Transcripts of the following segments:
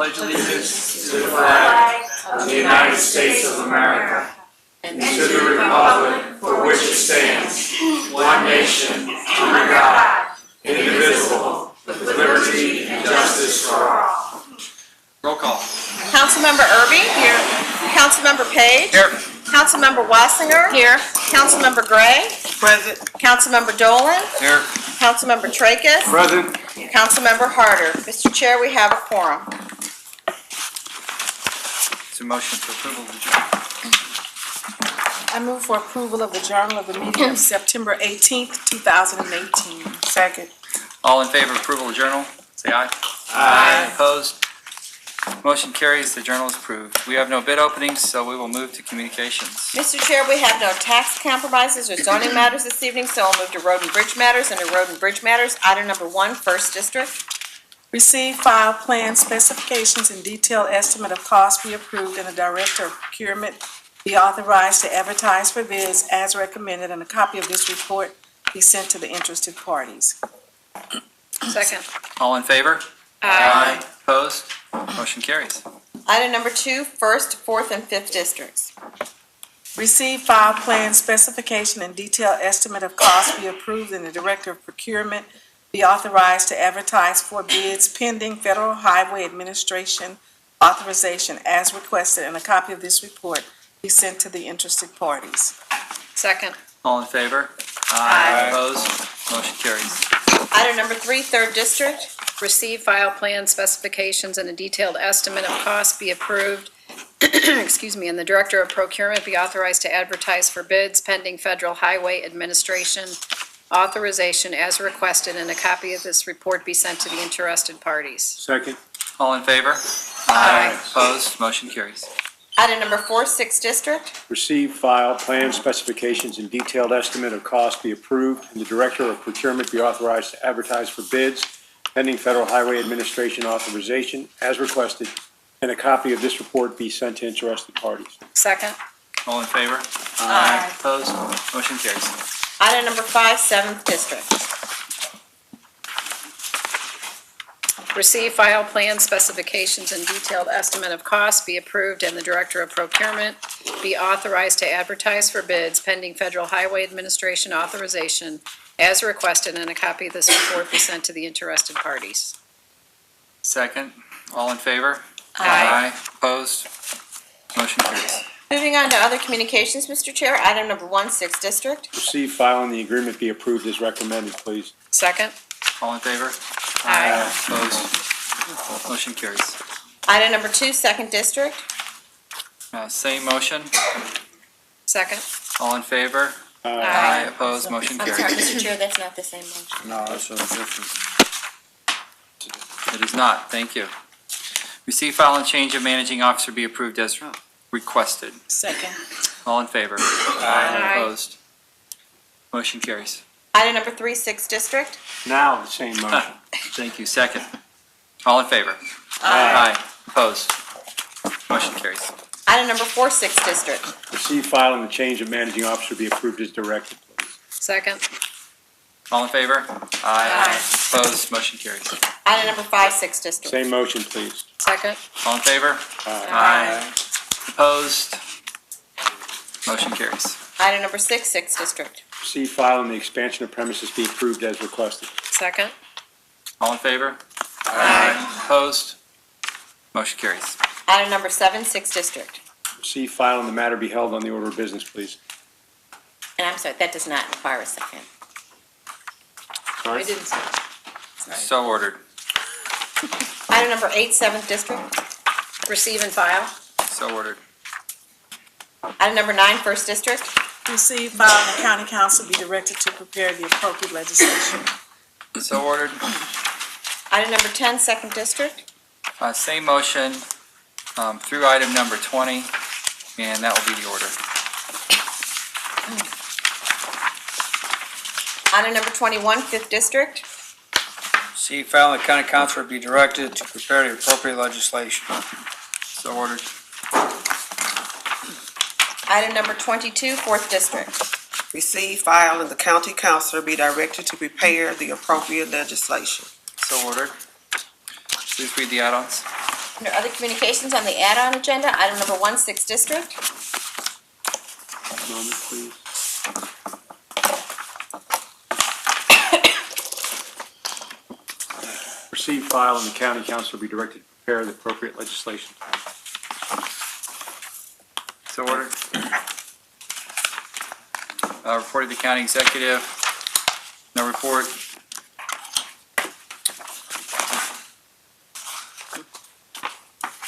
pledge allegiance to the flag of the United States of America and to the republic for which it stands, one nation, under God, indivisible, with liberty and justice for all. Roll call. Councilmember Irby? Here. Councilmember Page? Here. Councilmember Wassinger? Here. Councilmember Gray? Present. Councilmember Dolan? Here. Councilmember Tracus? Present. Councilmember Harder. Mr. Chair, we have a quorum. It's a motion for approval of the journal. I move for approval of the journal of the meeting of September 18th, 2018. Second. All in favor of approval of the journal, say aye. Aye. Opposed? Motion carries. The journal is approved. We have no bid openings, so we will move to communications. Mr. Chair, we have no tax compromises or zoning matters this evening, so I'll move to road and bridge matters. Under road and bridge matters, item number 1, First District. Receive, file, plan, specifications, and detailed estimate of cost be approved, and the Director of Procurement be authorized to advertise for bids as recommended, and a copy of this report be sent to the interested parties. Second. All in favor? Aye. Opposed? Motion carries. Item number 2, First, Fourth, and Fifth Districts. Receive, file, plan, specification, and detailed estimate of cost be approved, and the Director of Procurement be authorized to advertise for bids pending Federal Highway Administration authorization as requested, and a copy of this report be sent to the interested parties. Second. All in favor? Aye. Opposed? Motion carries. Item number 3, Third District. Receive, file, plan, specifications, and a detailed estimate of costs be approved, excuse me, and the Director of Procurement be authorized to advertise for bids pending Federal Highway Administration authorization as requested, and a copy of this report be sent to the interested parties. Second. All in favor? Aye. Opposed? Motion carries. Item number 4, Sixth District. Receive, file, plan, specifications, and detailed estimate of cost be approved, and the Director of Procurement be authorized to advertise for bids pending Federal Highway Administration authorization as requested, and a copy of this report be sent to interested parties. Second. All in favor? Aye. Opposed? Motion carries. Item number 5, Seventh District. Receive, file, plan, specifications, and detailed estimate of costs be approved, and the Director of Procurement be authorized to advertise for bids pending Federal Highway Administration authorization as requested, and a copy of this report be sent to the interested parties. Second. All in favor? Aye. Opposed? Motion carries. Moving on to other communications, Mr. Chair, item number 1, Sixth District. Receive, file, and the agreement be approved as recommended, please. Second. All in favor? Aye. Opposed? Motion carries. Item number 2, Second District. Same motion. Second. All in favor? Aye. Opposed? Motion I'm carries. sorry, Mr. Chair, that's not the same motion. No, that's a different. It is not. Thank you. Receive, file, and change of managing officer be approved as requested. Second. All in favor? Aye. Opposed? Motion carries. Item number 3, Sixth District. Now the same motion. Thank you. Second. All in favor? Aye. Opposed? Motion carries. Item number 4, Sixth District. Receive, file, and the change of managing officer be approved as directed, please. Second. All in favor? Aye. Opposed? Motion carries. Item number 5, Sixth District. Same motion, please. Second. All in favor? Aye. Opposed? Motion carries. Item number 6, Sixth District. Receive, file, and the expansion of premises be approved as requested. Second. All in favor? Aye. Opposed? Motion carries. Item number 7, Sixth District. Receive, file, and the matter be held on the order of business, please. And I'm sorry, that does not require a second. Sorry? I didn't say. So ordered. Item number 8, Seventh District. Receive and file. So ordered. Item number 9, First District. Receive, file, and the County Council be directed to prepare the appropriate legislation. So ordered. Item number 10, Second District. Same motion through item number 20, and that will be the order. Item number 21, Fifth District. See, file, and the county council be directed to prepare the appropriate legislation. So ordered. Item number 22, Fourth District. Receive, file, and the county councilor be directed to prepare the appropriate legislation. So ordered. Please read the add-ons. Under other communications on the add-on agenda, item number 1, 6th District. Moment, please. Receive, file, and the county council be directed to prepare the appropriate legislation. So ordered. Report of the county executive. No report.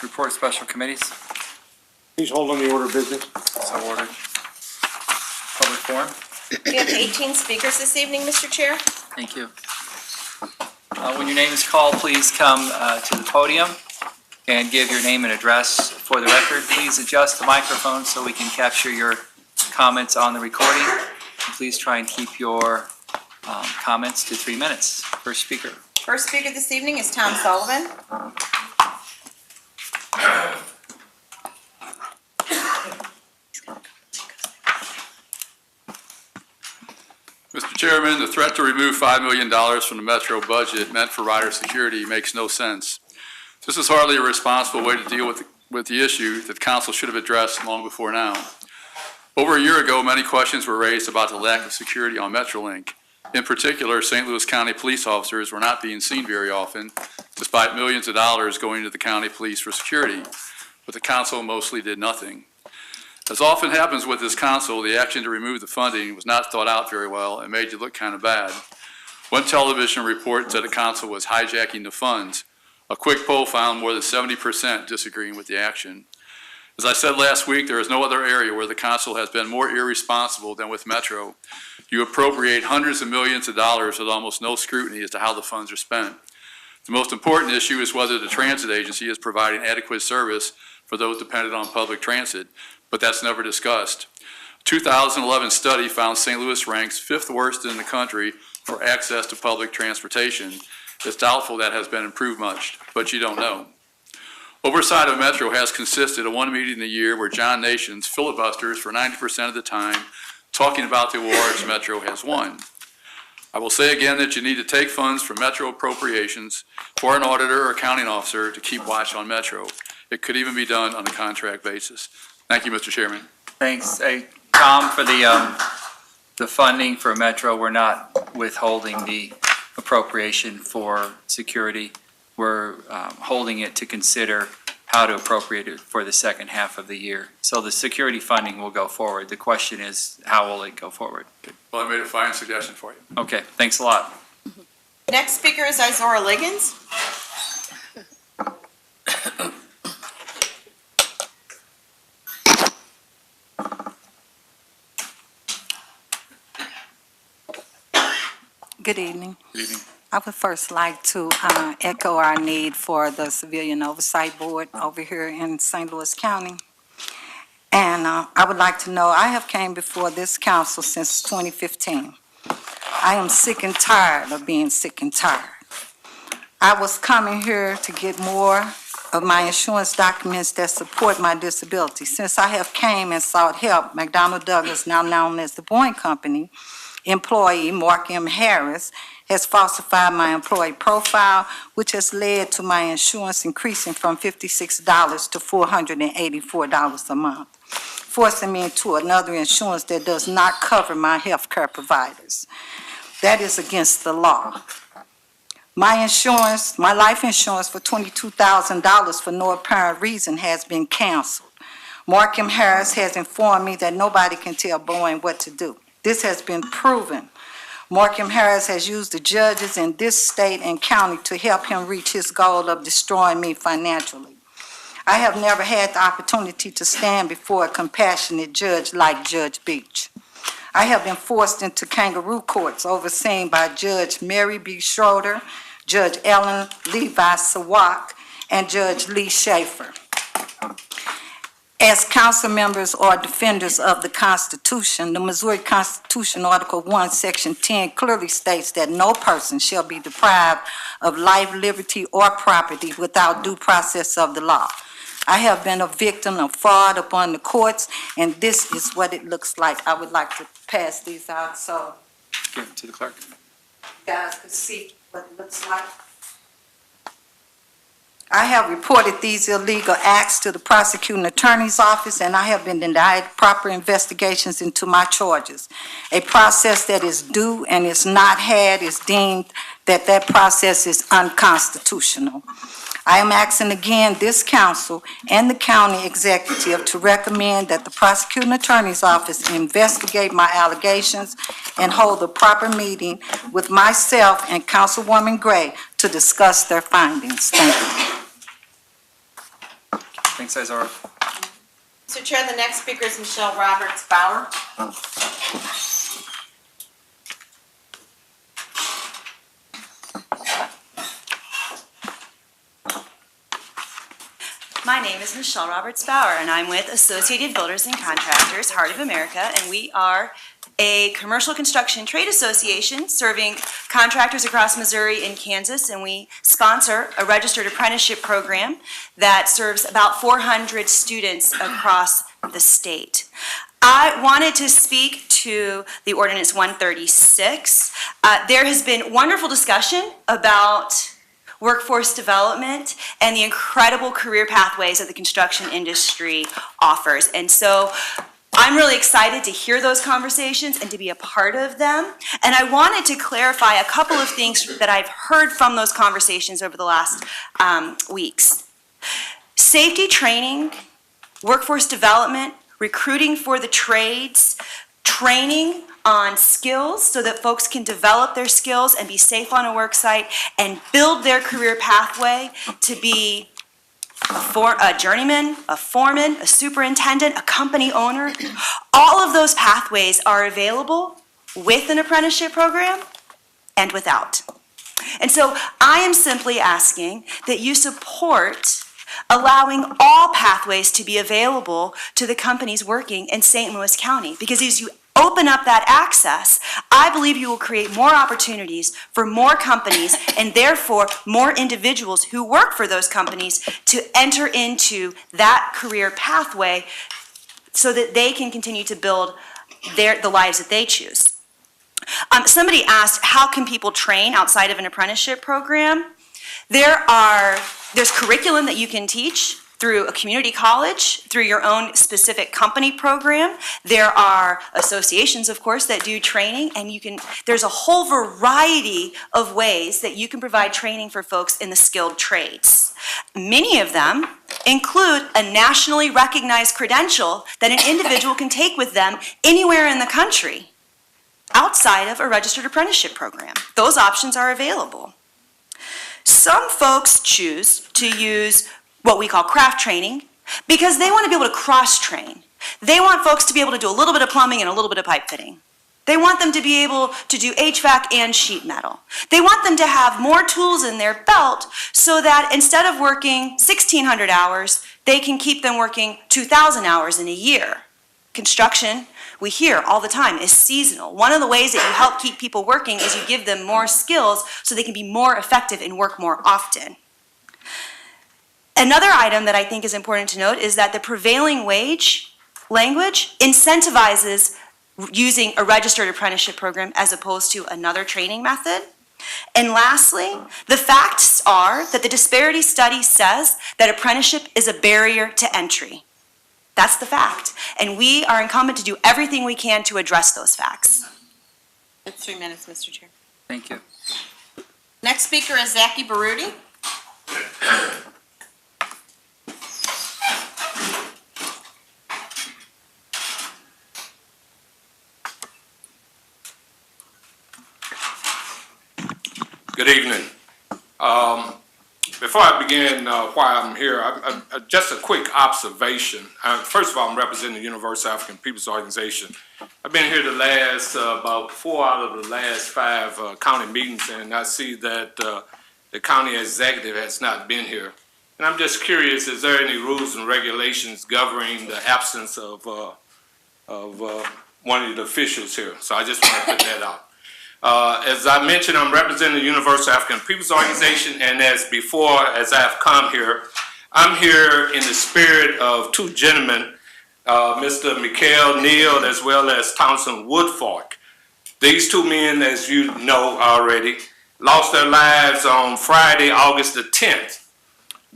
Report of special committees. Please hold on the order of business. So ordered. Public forum. We have 18 speakers this evening, Mr. Chair. Thank you. When your name is called, please come to the podium and give your name and address for the record. Please adjust the microphone so we can capture your comments on the recording. And please try and keep your comments to 3 minutes. First speaker. First speaker this evening is Tom Sullivan. Mr. Chairman, the threat to remove $5 million from the Metro budget meant for rider security makes no sense. This is hardly a responsible way to deal with the issue that council should have addressed long before now. Over a year ago, many questions were raised about the lack of security on Metrolink. In particular, St. Louis County police officers were not being seen very often, despite millions of dollars going to the county police for security, but the council mostly did nothing. As often happens with this council, the action to remove the funding was not thought out very well and made you look kind of bad. One television report said the council was hijacking the funds. A quick poll found more than 70% disagreeing with the action. As I said last week, there is no other area where the council has been more irresponsible than with Metro. You appropriate hundreds of millions of dollars with almost no scrutiny as to how the funds are spent. The most important issue is whether the transit agency is providing adequate service for those dependent on public transit, but that's never discussed. A 2011 study found St. Louis ranks 5th worst in the country for access to public transportation. It's doubtful that has been improved much, but you don't know. Oversight of Metro has consisted of one meeting a year where John Nations filibusters for 90% of the time talking about the awards Metro has won. I will say again that you need to take funds from Metro appropriations for an auditor or accounting officer to keep watch on Metro. It could even be done on a contract basis. Thank you, Mr. Chairman. Thanks. Hey, Tom, for the funding for Metro, we're not withholding the appropriation for security. We're holding it to consider how to appropriate it for the second half of the year. So the security funding will go forward. The question is, how will it go forward? Well, I made a fine suggestion for you. Okay, thanks a lot. Next speaker is Izora Liggins. Good evening. Good evening. I would first like to echo our need for the Civilian Oversight Board over here in St. Louis County. And I would like to know, I have came before this council since 2015. I am sick and tired of being sick and tired. I was coming here to get more of my insurance documents that support my disability. Since I have came and sought help, McDonnell Douglas, now known as the Boeing Company, employee Mark M. Harris has falsified my employee profile, which has led to my insurance increasing from $56 to $484 a month, forcing me into another insurance that does not cover my health care providers. That is against the law. My insurance, my life insurance for $22,000 for no apparent reason has been canceled. Mark M. Harris has informed me that nobody can tell Boeing what to do. This has been proven. Mark M. Harris has used the judges in this state and county to help him reach his goal of destroying me financially. I have never had the opportunity to stand before a compassionate judge like Judge Beach. I have been forced into kangaroo courts overseen by Judge Mary B. Schroeder, Judge Ellen Levi Sawak, and Judge Lee Schaefer. As council members or defenders of the Constitution, the Missouri Constitution, Article 1, Section 10, clearly states that no person shall be deprived of life, liberty, or property without due process of the law. I have been a victim of fraud upon the courts, and this is what it looks like. I would like to pass these out so Give it to the clerk. you guys can see what it looks like. I have reported these illegal acts to the prosecuting attorney's office, and I have been denied proper investigations into my charges. A process that is due and is not had is deemed that process is unconstitutional. I am asking again this council and the county executive to recommend that the prosecuting attorney's office investigate my allegations and hold a proper meeting with myself and Councilwoman Gray to discuss their findings. Thank you. Thanks, Isara. Mr. Chair, the next speaker is Michelle Roberts Bauer. My name is Michelle Roberts Bauer, and I'm with Associated Builders and Contractors, Heart of America, and we are a commercial construction trade association serving contractors across Missouri and Kansas, and we sponsor a registered apprenticeship program that serves about 400 students across the state. I wanted to speak to the Ordinance 136. There has been wonderful discussion about workforce development and the incredible career pathways that the construction industry offers. And so I'm really excited to hear those conversations and to be a part of them. And I wanted to clarify a couple of things that I've heard from those conversations over the last weeks. Safety training, workforce development, recruiting for the trades, training on skills so that folks can develop their skills and be safe on a work site and build their career pathway to be a journeyman, a foreman, a superintendent, a company owner. All of those pathways are available with an apprenticeship program and without. And so I am simply asking that you support allowing all pathways to be available to the companies working in St. Louis County, because as you open up that access, I believe you will create more opportunities for more companies and therefore more individuals who work for those companies to enter into that career pathway so that they can continue to build the lives that they choose. Somebody asked, how can people train outside of an apprenticeship program? There's curriculum that you can teach through a community college, through your own specific company program. There are associations, of course, that do training, and there's a whole variety of ways that you can provide training for folks in the skilled trades. Many of them include a nationally recognized credential that an individual can take with them anywhere in the country outside of a registered apprenticeship program. Those options are available. Some folks choose to use what we call craft training because they want to be able to cross-train. They want folks to be able to do a little bit of plumbing and a little bit of pipe fitting. They want them to be able to do HVAC and sheet metal. They want them to have more tools in their belt so that instead of working 1,600 hours, they can keep them working 2,000 hours in a year. Construction, we hear all the time, is seasonal. One of the ways that you help keep people working is you give them more skills so they can be more effective and work more often. Another item that I think is important to note is that the prevailing wage language incentivizes using a registered apprenticeship program as opposed to another training method. And lastly, the facts are that the disparity study says that apprenticeship is a barrier to entry. That's the fact. And we are incumbent to do everything we can to address those facts. That's 3 minutes, Mr. Chair. Thank you. Next speaker is Mackey Baroody. Good evening. Before I begin why I'm here, just a quick observation. First of all, I'm representing the Universal African People's Organization. I've been here the last, about 4 out of the last 5 county meetings, and I see that the county executive has not been here. And I'm just curious, is there any rules and regulations governing the absence of one of the officials here? So I just want to put that out. As I mentioned, I'm representing the Universal African People's Organization, and as I've come here, I'm here in the spirit of 2 gentlemen, Mr. Neal as well as Townsend Woodfork. These 2 men, as you know already, lost their lives on Friday, August the 10th.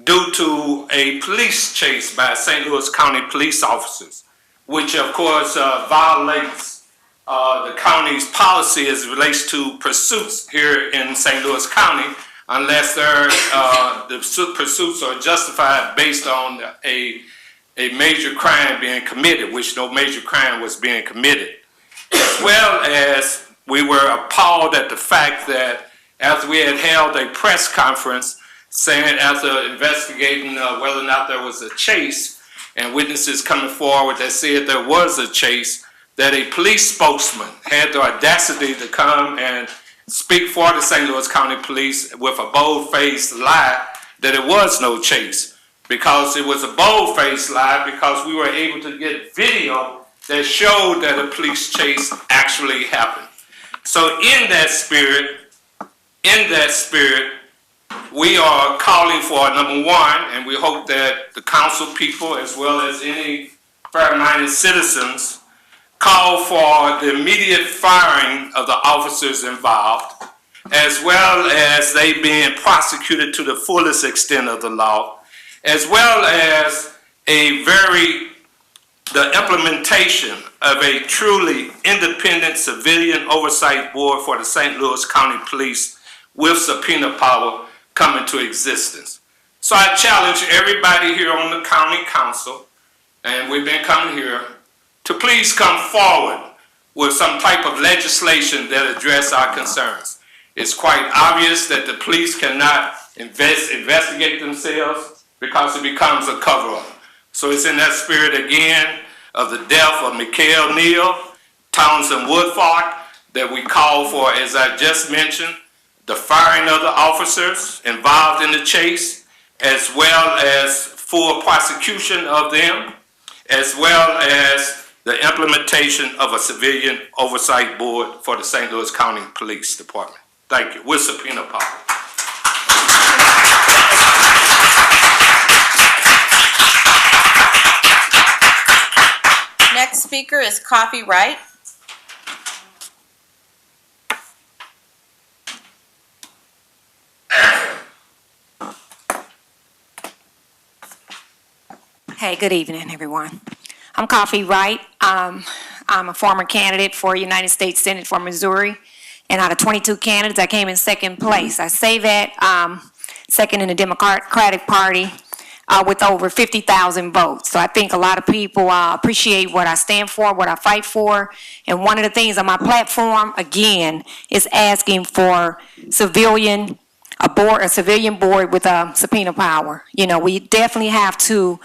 due to a police chase by St. Louis County police officers, which of course violates the county's policy as it relates to pursuits here in St. Louis County, unless the pursuits are justified based on a major crime being committed, which no major crime was being committed. As well as we were appalled at the fact that after we had held a press conference saying after investigating whether or not there was a chase and witnesses coming forward that said there was a chase, that a police spokesman had the audacity to come and speak for the St. Louis County Police with a bold-faced lie that it was no chase. Because it was a bold-faced lie because we were able to get video that showed that a police chase actually happened. So in that spirit, we are calling for, number one, and we hope that the council people as well as any fair-minded citizens call for the immediate firing of the officers involved, as well as they being prosecuted to the fullest extent of the law, as well as the implementation of a truly independent civilian oversight board for the St. Louis County Police with subpoena power come into existence. So I challenge everybody here on the county council, and we've been coming here, to please come forward with some type of legislation that address our concerns. It's quite obvious that the police cannot investigate themselves because it becomes a cover-up. So it's in that spirit again of the death of Neal, Townsend Woodford, that we call for, as I just mentioned, the firing of the officers involved in the chase, as well as full prosecution of them, as well as the implementation of a civilian oversight board for the St. Louis County Police Department. Thank you. With subpoena power. Next speaker is Coffee Wright. Hey, good evening, everyone. I'm Coffee Wright. I'm a former candidate for United States Senate for Missouri, and out of 22 candidates, I came in second place. I say that second in the Democratic Party with over 50,000 votes. So I think a lot of people appreciate what I stand for, what I fight for, and one of the things on my platform, again, is asking for a civilian board with subpoena power. You know, we definitely have to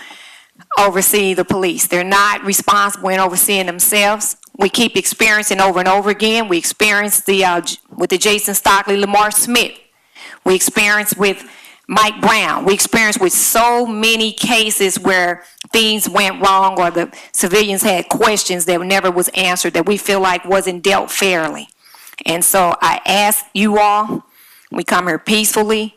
oversee the police. They're not responsible in overseeing themselves. We keep experiencing over and over again. We experienced with the Jason Stockley, Lamar Smith. We experienced with Mike Brown. We experienced with so many cases where things went wrong or the civilians had questions that never was answered, that we feel like wasn't dealt fairly. And so I ask you all, we come here peacefully,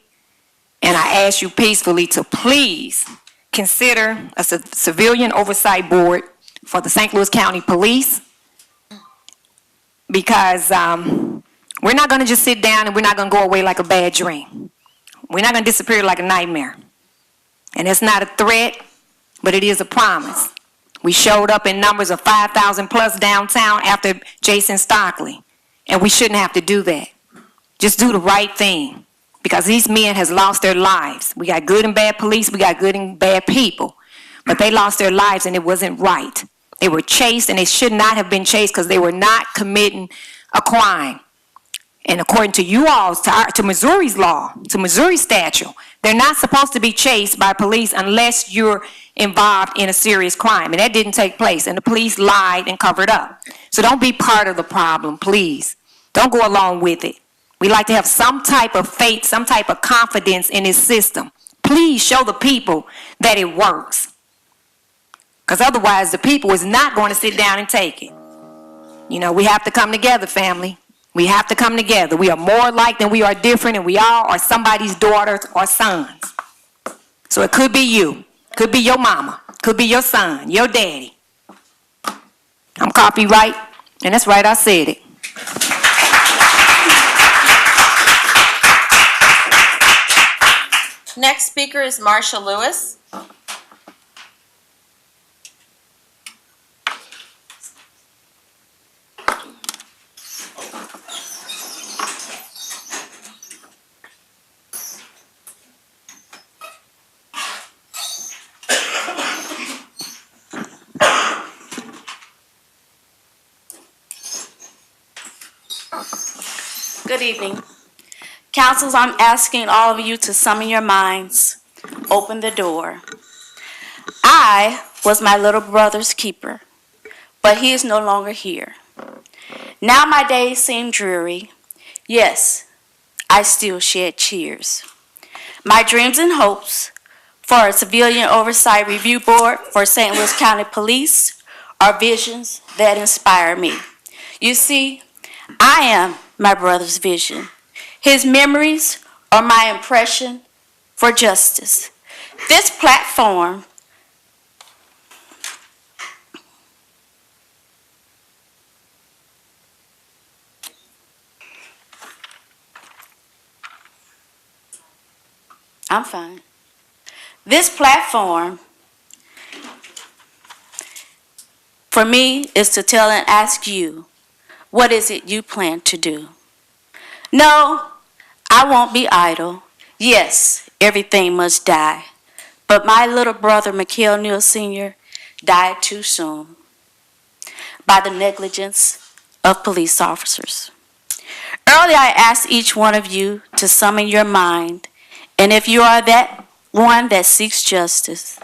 and I ask you peacefully to please consider a civilian oversight board for the St. Louis County Police, because we're not going to just sit down and we're not going to go away like a bad dream. We're not going to disappear like a nightmare. And it's not a threat, but it is a promise. We showed up in numbers of 5,000 plus downtown after Jason Stockley, and we shouldn't have to do that. Just do the right thing, because these men has lost their lives. We got good and bad police, we got good and bad people, but they lost their lives and it wasn't right. They were chased and they should not have been chased because they were not committing a crime. And according to you all, to Missouri's law, to Missouri statute, they're not supposed to be chased by police unless you're involved in a serious crime. And that didn't take place, and the police lied and covered up. So don't be part of the problem, please. Don't go along with it. We like to have some type of faith, some type of confidence in this system. Please show the people that it works. Because otherwise the people is not going to sit down and take it. You know, we have to come together, family. We have to come together. We are more alike than we are different, and we all are somebody's daughters or sons. So it could be you, could be your mama, could be your son, your daddy. I'm Coffee Wright, and that's right, I said it. Next speaker is Marcia Lewis. Good evening. Councils, I'm asking all of you to summon your minds, open the door. I was my little brother's keeper, but he is no longer here. Now my days seem dreary. Yes, I still shed tears. My dreams and hopes for a civilian oversight review board for St. Louis County Police are visions that inspire me. You see, I am my brother's vision. His memories are my impression for justice. This platform I'm fine. This platform for me is to tell and ask you, what is it you plan to do? No, I won't be idle. Yes, everything must die. But my little brother, Neal Sr., died too soon by the negligence of police officers. Earlier, I asked each one of you to summon your mind, and if you are that one that seeks justice,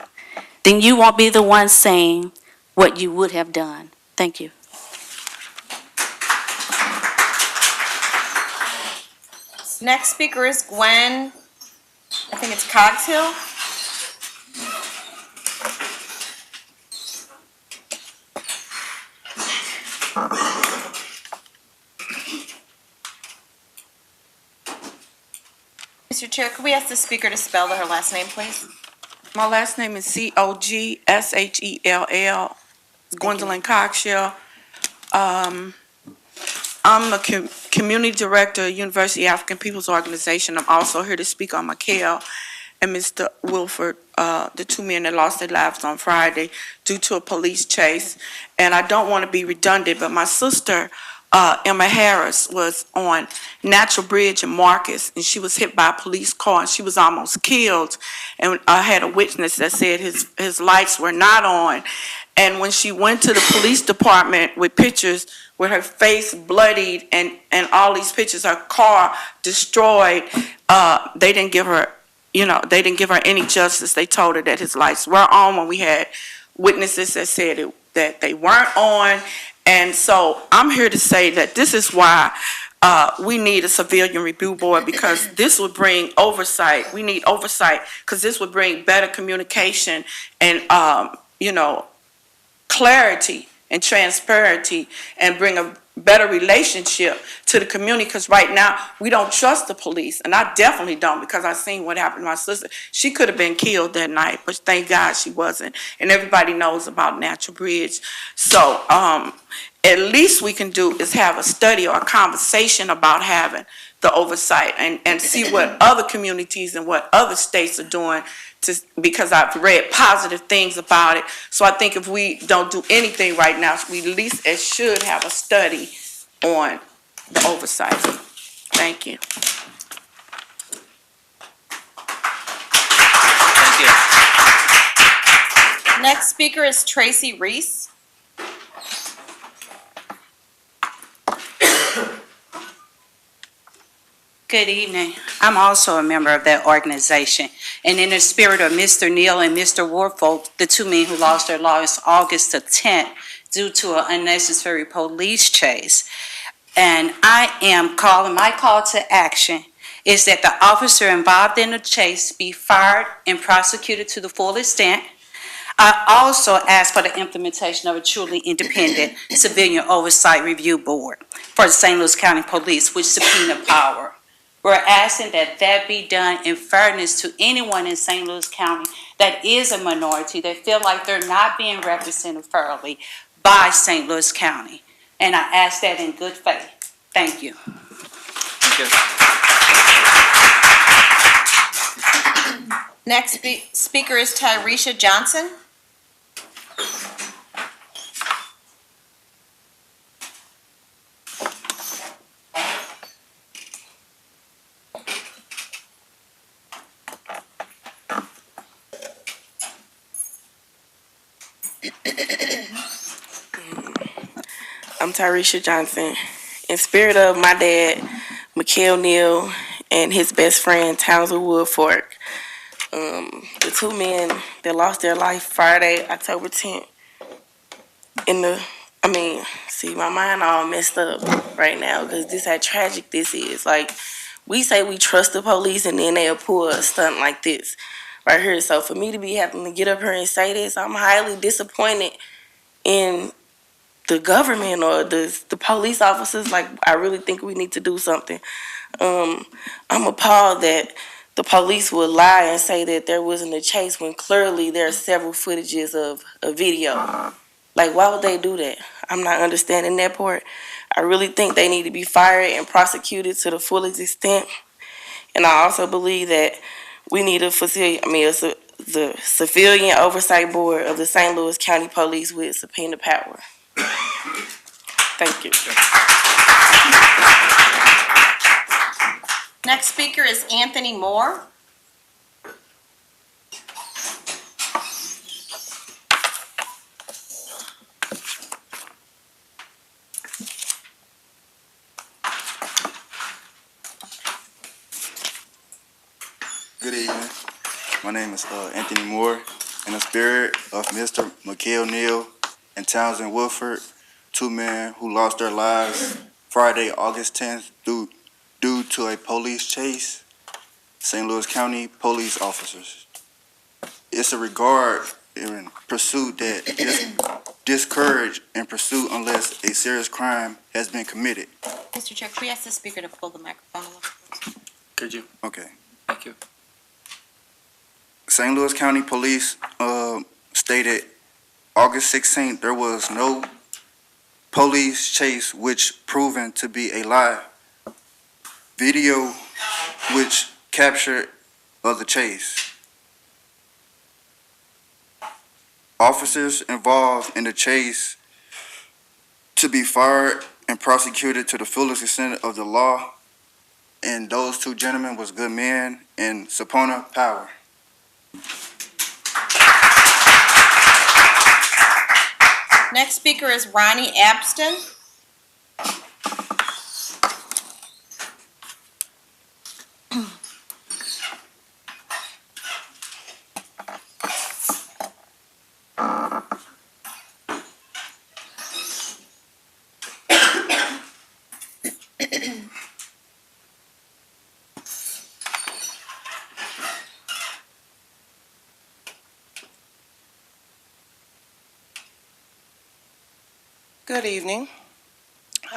then you won't be the one saying what you would have done. Thank you. Next speaker is Gwen, I think it's Cockshell. Mr. Chair, could we ask the speaker to spell her last name, please? My last name is Coggshell. Gwendolyn Cockshell. I'm the community director of University African People's Organization. I'm also here to speak on Michael and Mr. Wilford, the two men that lost their lives on Friday due to a police chase. And I don't want to be redundant, but my sister, Emma Harris, was on Natural Bridge in Marcus, and she was hit by a police car, and she was almost killed. And I had a witness that said his lights were not on. And when she went to the police department with pictures with her face bloodied and all these pictures, her car destroyed, they didn't give her, they didn't give her any justice. They told her that his lights were on when we had witnesses that said that they weren't on. And so I'm here to say that this is why we need a civilian review board, because this would bring oversight. We need oversight because this would bring better communication and, clarity and transparency, and bring a better relationship to the community, because right now we don't trust the police, and I definitely don't, because I seen what happened to my sister. She could have been killed that night, but thank God she wasn't, and everybody knows about Natural Bridge. So at least we can do is have a study or a conversation about having the oversight and see what other communities and what other states are doing, because I've read positive things about it. So I think if we don't do anything right now, we at least should have a study on the oversight. Thank you. Thank you. Next speaker is Tracy Reese. Good evening. I'm also a member of that organization. And in the spirit of Mr. Neal and Mr. Warfolk, the two men who lost their lives August the 10th due to an unnecessary police chase, and I am calling, my call to action is that the officer involved in the chase be fired and prosecuted to the full extent. I also ask for the implementation of a truly independent civilian oversight review board for the St. Louis County Police with subpoena power. We're asking that that be done in fairness to anyone in St. Louis County that is a minority, that feel like they're not being represented fairly by St. Louis County. And I ask that in good faith. Thank you. Thank you. Next speaker is Theresa Johnson. I'm Theresa Johnson. In spirit of my dad, Neal, and his best friend, Townsend Woodfork, the two men that lost their life Friday, October 10th, my mind all messed up right now because this how tragic this is. Like, we say we trust the police and then they'll pull a stunt like this right here. So for me to be having to get up here and say this, I'm highly disappointed in the government or the police officers. Like, I really think we need to do something. I'm appalled that the police would lie and say that there wasn't a chase when clearly there are several footages of a video. Like, why would they do that? I'm not understanding that part. I really think they need to be fired and prosecuted to the fullest extent. And I also believe that we need the Civilian Oversight Board of the St. Louis County Police with subpoena power. Thank you. Next speaker is Anthony Moore. Good evening. My name is Anthony Moore. In the spirit of Mr. Neal and Townsend Woodford, two men who lost their lives Friday, August 10th due to a police chase, St. Louis County police officers. It's a regard and pursuit that discourage and pursue unless a serious crime has been committed. Mr. Chair, could we ask the speaker to pull the microphone a little closer? Could you? Okay. Thank you. St. Louis County Police stated August 16th there was no police chase, which proven to be a lie. Video which captured of the chase. Officers involved in the chase to be fired and prosecuted to the fullest extent of the law. And those two gentlemen was good men and subpoena power. Next speaker is Ronnie Abston. Good evening.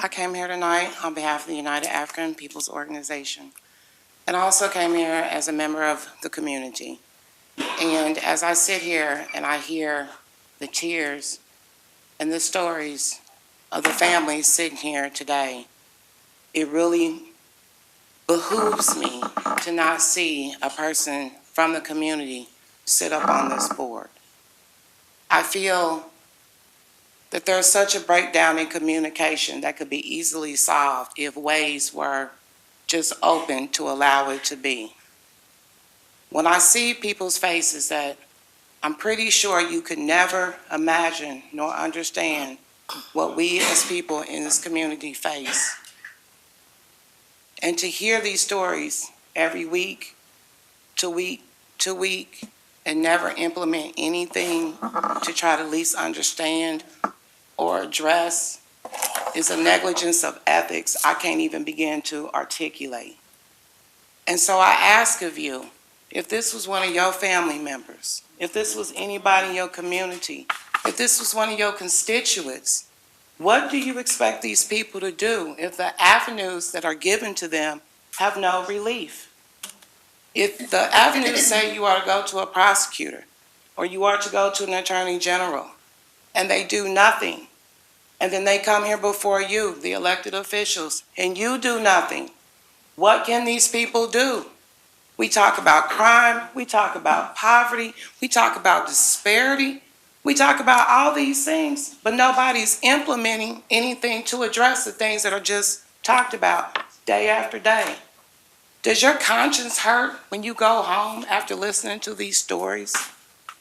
I came here tonight on behalf of the United African People's Organization, and I also came here as a member of the community. And as I sit here and I hear the tears and the stories of the families sitting here today, it really behooves me to not see a person from the community sit up on this board. I feel that there's such a breakdown in communication that could be easily solved if ways were just open to allow it to be. When I see people's faces that I'm pretty sure you could never imagine nor understand what we as people in this community face. And to hear these stories every week to week to week and never implement anything to try to at least understand or address is a negligence of ethics I can't even begin to articulate. And so I ask of you, if this was one of your family members, if this was anybody in your community, if this was one of your constituents, what do you expect these people to do if the avenues that are given to them have no relief? If the avenues say you are to go to a prosecutor or you are to go to an attorney general, and they do nothing, and then they come here before you, the elected officials, and you do nothing, what can these people do? We talk about crime, we talk about poverty, we talk about disparity, we talk about all these things, but nobody's implementing anything to address the things that are just talked about day after day. Does your conscience hurt when you go home after listening to these stories?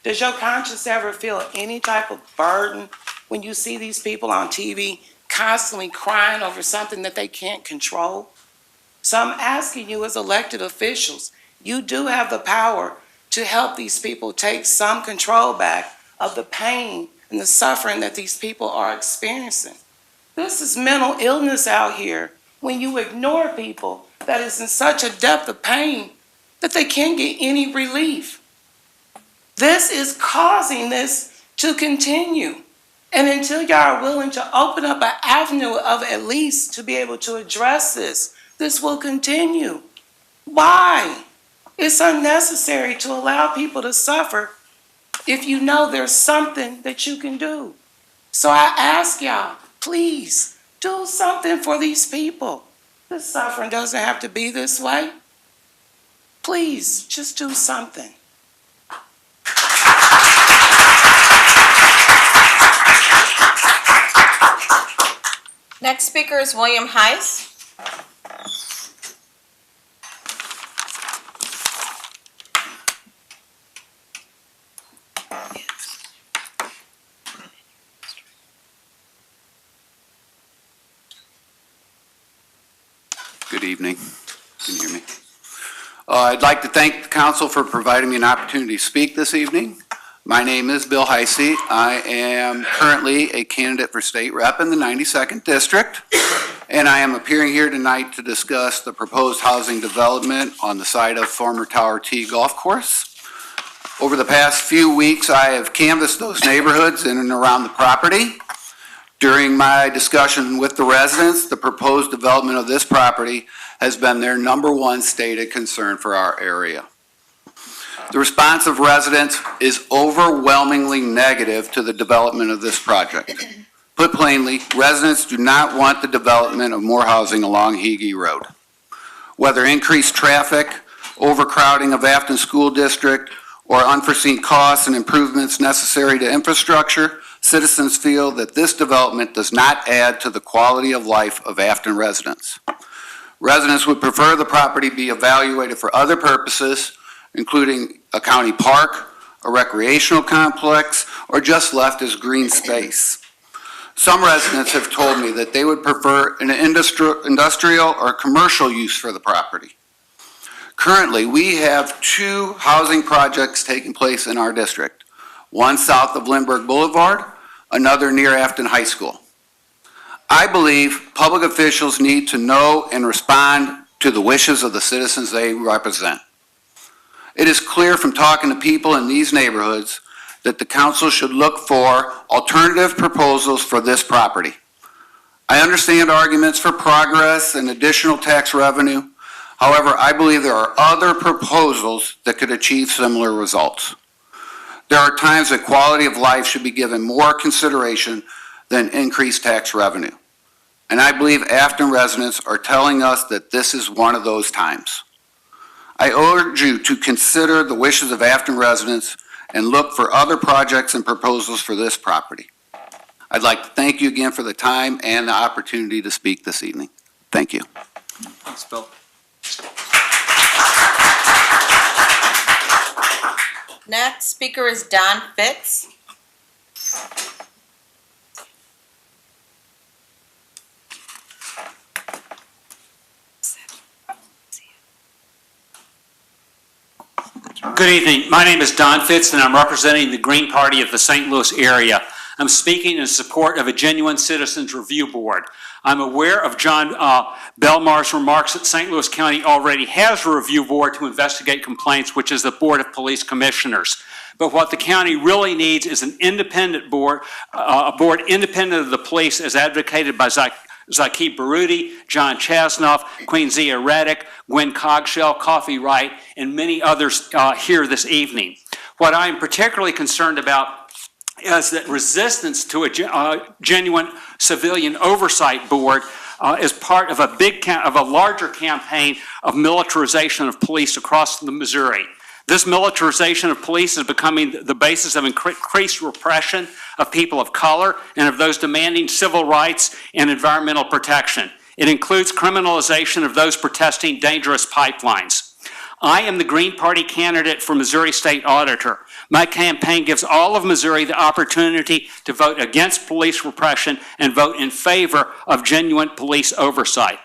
Does your conscience ever feel any type of burden when you see these people on TV constantly crying over something that they can't control? So I'm asking you as elected officials, you do have the power to help these people take some control back of the pain and the suffering that these people are experiencing. This is mental illness out here when you ignore people that is in such a depth of pain that they can't get any relief. This is causing this to continue. And until y'all are willing to open up an avenue of at least to be able to address this, this will continue. Why? It's unnecessary to allow people to suffer if you know there's something that you can do. So I ask y'all, please do something for these people. This suffering doesn't have to be this way. Please, just do something. Next speaker is William Heiss. Good evening. Can you hear me? I'd like to thank the council for providing me an opportunity to speak this evening. My name is Bill Heisey. I am currently a candidate for state rep in the 92nd District, and I am appearing here tonight to discuss the proposed housing development on the site of former Tower T Golf Course. Over the past few weeks, I have canvassed those neighborhoods in and around the property. During my discussion with the residents, the proposed development of this property has been their #1 stated concern for our area. The response of residents is overwhelmingly negative to the development of this project. Put plainly, residents do not want the development of more housing along Hickey Road. Whether increased traffic, overcrowding of Afton School District, or unforeseen costs and improvements necessary to infrastructure, citizens feel that this development does not add to the quality of life of Afton residents. Residents would prefer the property be evaluated for other purposes, including a county park, a recreational complex, or just left as green space. Some residents have told me that they would prefer an industrial or commercial use for the property. Currently, we have 2 housing projects taking place in our district, one south of Lindbergh Boulevard, another near Afton High School. I believe public officials need to know and respond to the wishes of the citizens they represent. It is clear from talking to people in these neighborhoods that the council should look for alternative proposals for this property. I understand arguments for progress and additional tax revenue. However, I believe there are other proposals that could achieve similar results. There are times that quality of life should be given more consideration than increased tax revenue. And I believe Afton residents are telling us that this is one of those times. I urge you to consider the wishes of Afton residents and look for other projects and proposals for this property. I'd like to thank you again for the time and the opportunity to speak this evening. Thank you. Thanks, Bill. Next speaker is Don Fitz. Good evening. My name is Don Fitz, and I'm representing the Green Party of the St. Louis area. I'm speaking in support of a genuine citizens review board. I'm aware of John Belmar's remarks that St. Louis County already has a review board to investigate complaints, which is the Board of Police Commissioners. But what the county really needs is an independent board, a board independent of the police, as advocated by Mackey Baroody, John Chasnoff, Queen Zia Reddick, Gwendolyn Cockshell, Coffee Wright, and many others here this evening. What I'm particularly concerned about is that resistance to a genuine civilian oversight board as part of a larger campaign of militarization of police across the Missouri. This militarization of police is becoming the basis of increased repression of people of color and of those demanding civil rights and environmental protection. It includes criminalization of those protesting dangerous pipelines. I am the Green Party candidate for Missouri State Auditor. My campaign gives all of Missouri the opportunity to vote against police repression and vote in favor of genuine police oversight.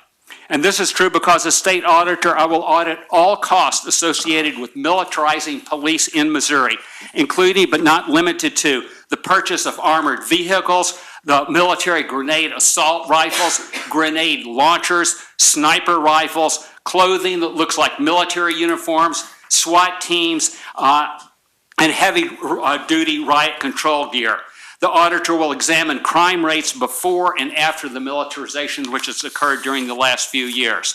And this is true because as state auditor, I will audit all costs associated with militarizing police in Missouri, including but not limited to the purchase of armored vehicles, the military grenade assault rifles, grenade launchers, sniper rifles, clothing that looks like military uniforms, SWAT teams, and heavy-duty riot control gear. The auditor will examine crime rates before and after the militarization which has occurred during the last few years.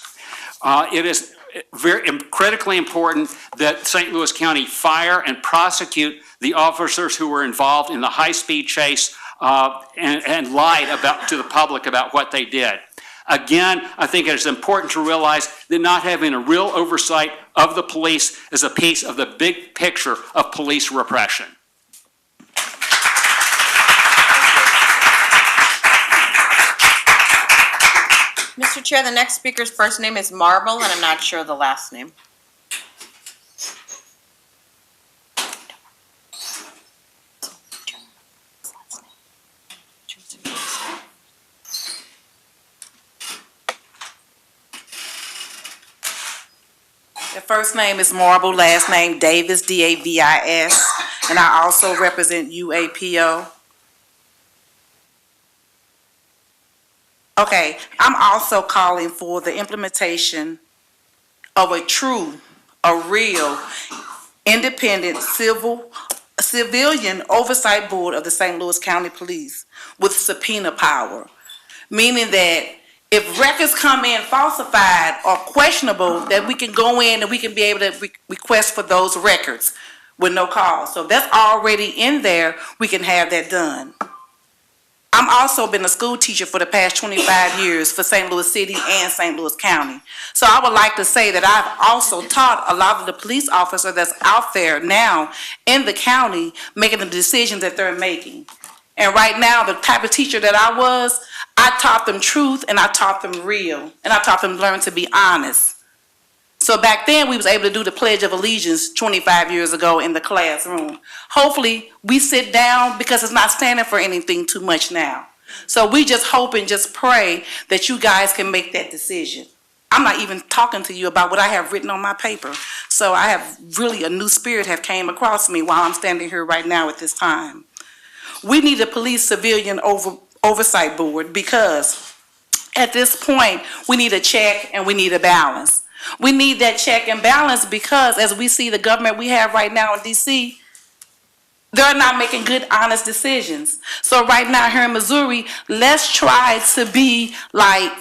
It is critically important that St. Louis County fire and prosecute the officers who were involved in the high-speed chase and lied to the public about what they did. Again, I think it is important to realize that not having a real oversight of the police is a piece of the big picture of police repression. Mr. Chair, the next speaker's first name is Marble, and I'm not sure the last name. The first name is Marble, last name Davis, D-A-V-I-S, and I also represent UAPO. Okay, I'm also calling for the implementation of a real, independent civilian oversight board of the St. Louis County Police with subpoena power, meaning that if records come in falsified or questionable, that we can go in and we can be able to request for those records with no cause. So if that's already in there, we can have that done. I'm also been a school teacher for the past 25 years for St. Louis City and St. Louis County. So I would like to say that I've also taught a lot of the police officers that's out there now in the county making the decisions that they're making. And right now, the type of teacher that I was, I taught them truth and I taught them real. And I taught them to learn to be honest. So back then, we was able to do the Pledge of Allegiance 25 years ago in the classroom. Hopefully, we sit down because it's not standing for anything too much now. So we just hope and just pray that you guys can make that decision. I'm not even talking to you about what I have written on my paper. So I have really a new spirit have came across me while I'm standing here right now at this time. We need a police civilian oversight board because at this point, we need a check and we need a balance. We need that check and balance because as we see the government we have right now in D.C., they're not making good, honest decisions. So right now here in Missouri, let's try to be like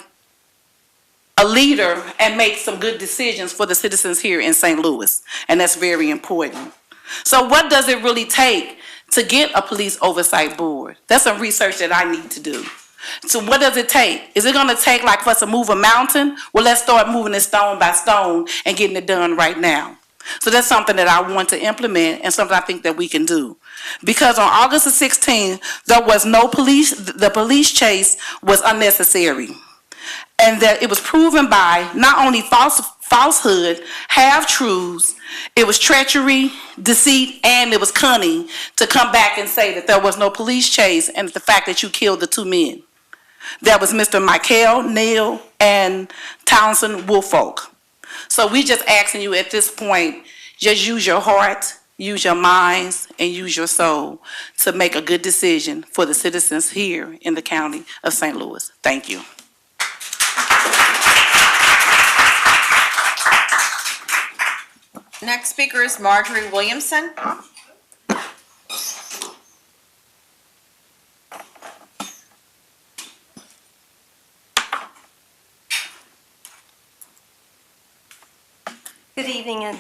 a leader and make some good decisions for the citizens here in St. Louis. And that's very important. So what does it really take to get a police oversight board? That's some research that I need to do. So what does it take? Is it going to take like for us to move a mountain? Well, let's start moving it stone by stone and getting it done right now. So that's something that I want to implement and something I think that we can do. Because on August the 16th, there was no police, the police chase was unnecessary. And that it was proven by not only falsehood, half-truths, it was treachery, deceit, and it was cunning to come back and say that there was no police chase and the fact that you killed the two men. That was Mr. Michael, Neal, and Townsend Woolfolk. So we just asking you at this point, just use your heart, use your minds, and use your soul to make a good decision for the citizens here in the county of St. Louis. Thank you. Next speaker is Marjorie Williamson. Good evening, and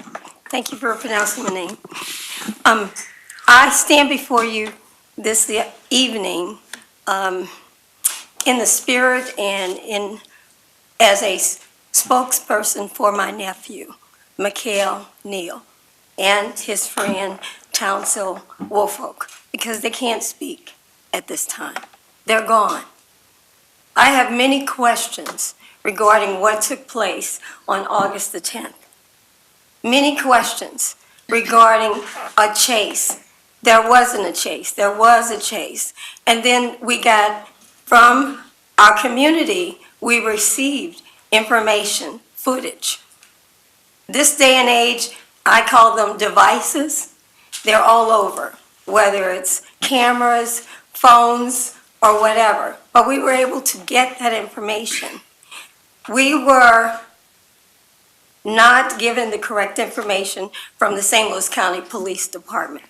thank you for pronouncing my name. I stand before you this evening in the spirit and in as a spokesperson for my nephew, Neal, and his friend Townsend Woolfolk, because they can't speak at this time. They're gone. I have many questions regarding what took place on August the 10th. Many questions regarding a chase. There wasn't a chase. There was a chase. And then we got, from our community, we received information, footage. This day and age, I call them devices. They're all over, whether it's cameras, phones, or whatever. But we were able to get that information. We were not given the correct information from the St. Louis County Police Department.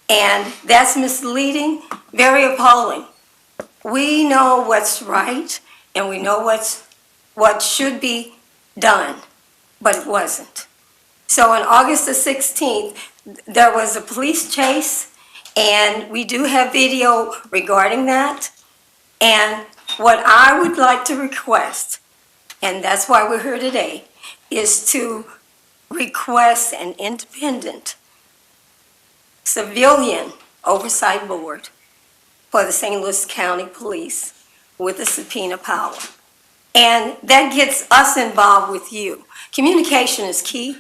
And that's misleading, very appalling. We know what's right and we know what should be done, but it wasn't. So on August the 16th, there was a police chase, and we do have video regarding that. And what I would like to request, and that's why we're here today, is to request an independent civilian oversight board for the St. Louis County Police with the subpoena power. And that gets us involved with you. Communication is key.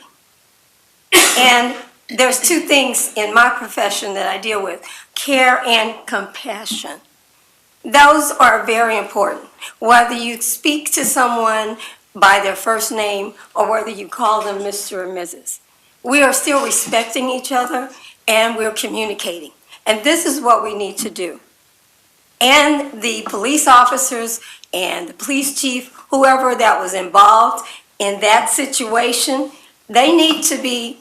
And there's two things in my profession that I deal with: care and compassion. Those are very important. Whether you speak to someone by their first name or whether you call them Mr. or Mrs. We are still respecting each other and we're communicating. And this is what we need to do. And the police officers and the police chief, whoever that was involved in that situation, they need to be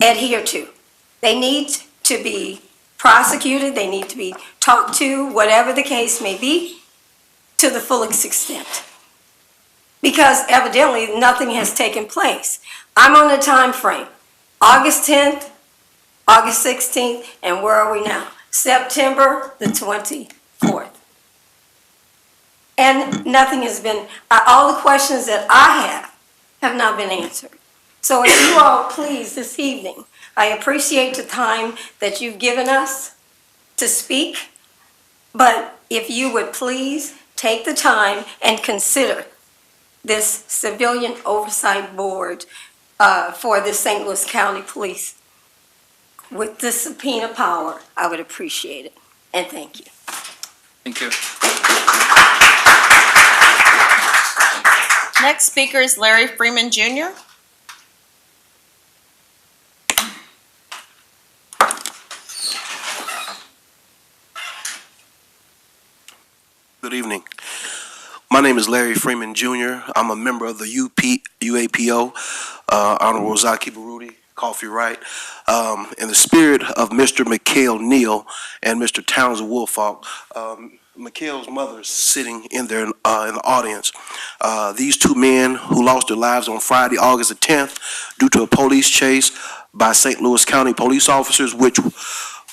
adhered to. They need to be prosecuted, they need to be talked to, whatever the case may be, to the fullest extent. Because evidently nothing has taken place. I'm on a time frame. August 10th, August 16th, and where are we now? September the 24th. And nothing has been, all the questions that I have not been answered. So if you all please this evening, I appreciate the time that you've given us to speak, but if you would please take the time and consider this civilian oversight board for the St. Louis County Police with the subpoena power, I would appreciate it. And thank you. Thank you. Next speaker is Larry Freeman Jr. Good evening. My name is Larry Freeman Jr. I'm a member of the UAPO, Honorable Mackey Baroody, Coffee Right. In the spirit of Mr. Neal and Mr. Townsend Woolfolk, McHale's mother is sitting in there in the audience. These two men who lost their lives on Friday, August the 10th, due to a police chase by St. Louis County police officers, which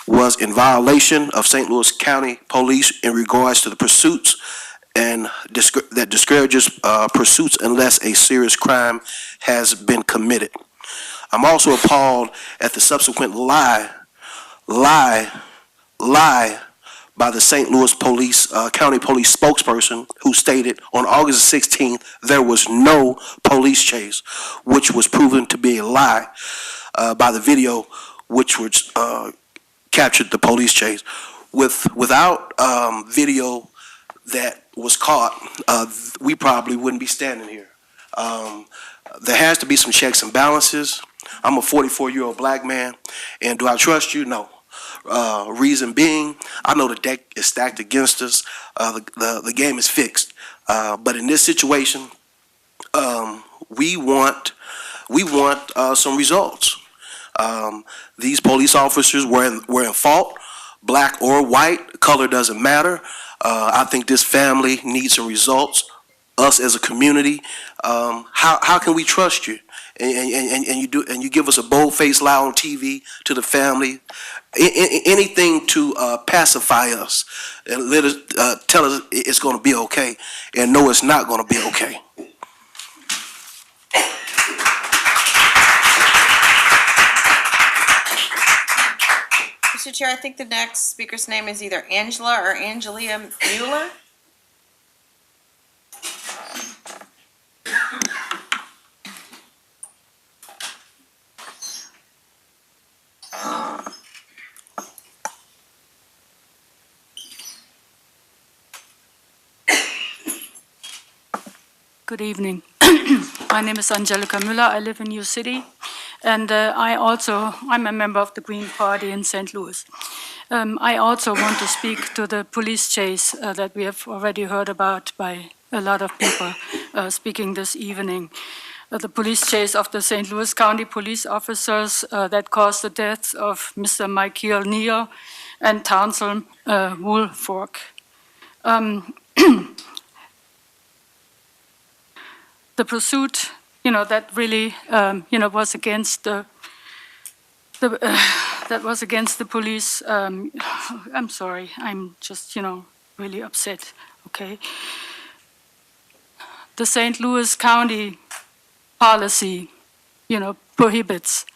was in violation of St. Louis County Police in regards to the pursuits and that discourages pursuits unless a serious crime has been committed. I'm also appalled at the subsequent lie by the St. Louis County Police spokesperson who stated on August 16th there was no police chase, which was proven to be a lie by the video which was captured the police chase. Without video that was caught, we probably wouldn't be standing here. There has to be some checks and balances. I'm a 44-year-old black man, and do I trust you? No. Reason being, I know the deck is stacked against us. The game is fixed. But in this situation, we want some results. These police officers were in fault, black or white, color doesn't matter. I think this family needs some results. Us as a community, how can we trust you? and you give us a bold-faced lie on TV to the family, anything to pacify us and let us tell us it's going to be okay, and no, it's not going to be okay. Mr. Chair, I think the next speaker's name is either Angela or Angelica Moolah. Good evening. My name is Angelica Moolah. I live in New City, and I'm a member of the Green Party in St. Louis. I also want to speak to the police chase that we have already heard about by a lot of people speaking this evening. The police chase of the St. Louis County police officers that caused the deaths of Mr. Michael Neal and Townsend Woolfolk. The pursuit, that really, was against that was against the police. I'm sorry, I'm just, really upset. Okay. The St. Louis County policy, prohibits,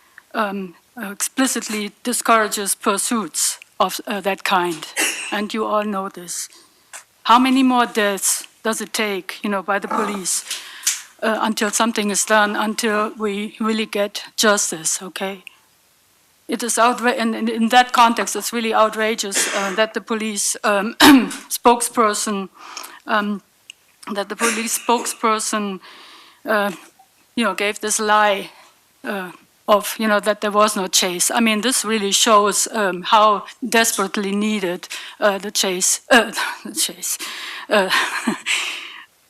explicitly discourages pursuits of that kind, and you all know this. How many more deaths does it take, by the police? Until something is done, until we really get justice, okay? It is outrageous, and in that context, it's really outrageous that the police spokesperson, gave this lie of, that there was no chase. I mean, this really shows how desperately needed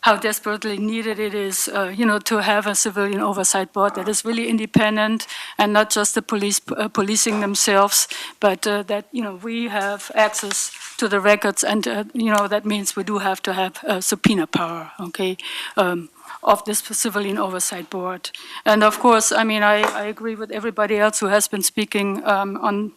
how desperately needed it is, to have a civilian oversight board that is really independent and not just the police policing themselves, but that, we have access to the records, and, that means we do have to have subpoena power, okay, of this civilian oversight board. And of course, I mean, I agree with everybody else who has been speaking on,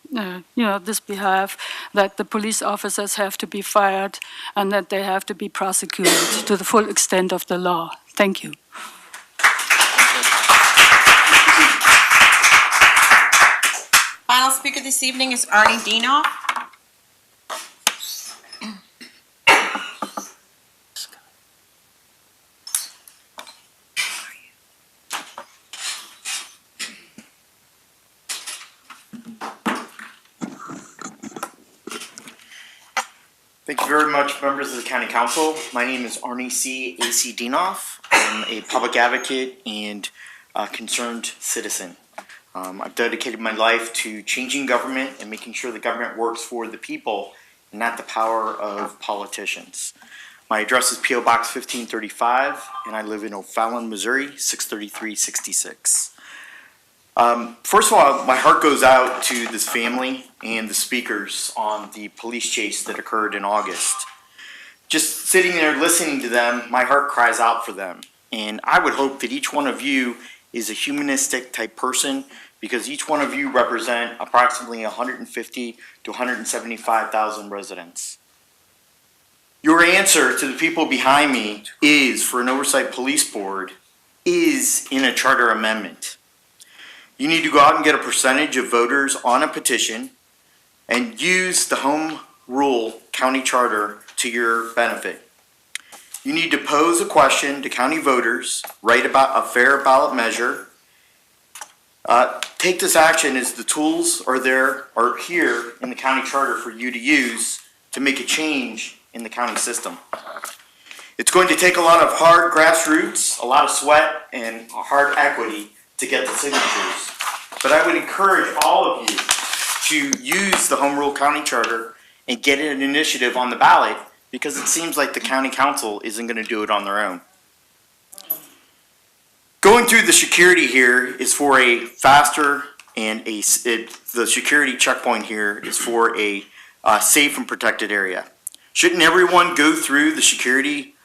this behalf, that the police officers have to be fired and that they have to be prosecuted to the full extent of the law. Thank you. Final speaker this evening is ArnieKnopf. Thank you very much, members of the County Council. My name is Arnie C. A.C. Dienoff. I'm a public advocate and a concerned citizen. I've dedicated my life to changing government and making sure the government works for the people and not the power of politicians. My address is P.O. Box 1535, and I live in O'Fallon, Missouri, 63366. First of all, my heart goes out to this family and the speakers on the police chase that occurred in August. Just sitting there listening to them, my heart cries out for them. And I would hope that each one of you is a humanistic type person, because each one of you represent approximately 150 to 175,000 residents. Your answer to the people behind me is, for an oversight police board, is in a charter amendment. You need to go out and get a percentage of voters on a petition and use the home rule county charter to your benefit. You need to pose a question to county voters, write about a fair ballot measure. Take this action as the tools are here in the county charter for you to use to make a change in the county system. It's going to take a lot of hard grassroots, a lot of sweat, and hard equity to get the signatures. But I would encourage all of you to use the Home Rule County Charter and get an initiative on the ballot, because it seems like the County Council isn't going to do it on their own. Going through the security here is for a faster, and the security checkpoint here is for a safe and protected area. Shouldn't everyone go through the security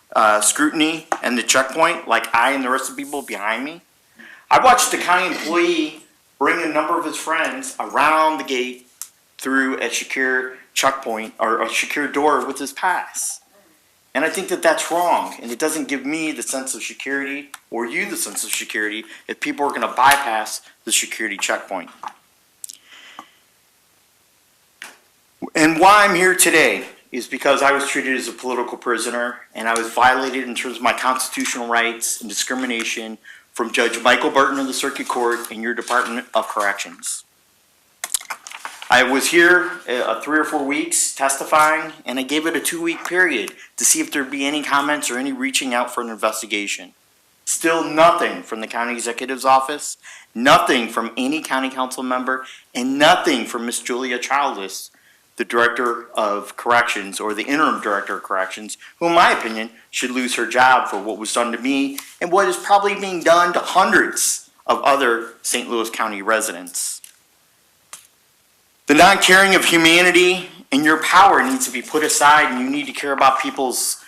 scrutiny and the checkpoint like I and the rest of the people behind me? I watched a county employee bring a number of his friends around the gate through a secure checkpoint or a secure door with his pass. And I think that that's wrong, and it doesn't give me the sense of security or you the sense of security if people are going to bypass the security checkpoint. And why I'm here today is because I was treated as a political prisoner, and I was violated in terms of my constitutional rights and discrimination from Judge Michael Burton of the Circuit Court in your Department of Corrections. I was here 3 or 4 weeks testifying, and I gave it a 2-week period to see if there'd be any comments or any reaching out for an investigation. Still nothing from the county executive's office, nothing from any county council member, and nothing from Miss Julia Childless, the Director of Corrections, or the Interim Director of Corrections, who in my opinion should lose her job for what was done to me and what is probably being done to hundreds of other St. Louis County residents. The non-caring of humanity and your power needs to be put aside, and you need to care about people's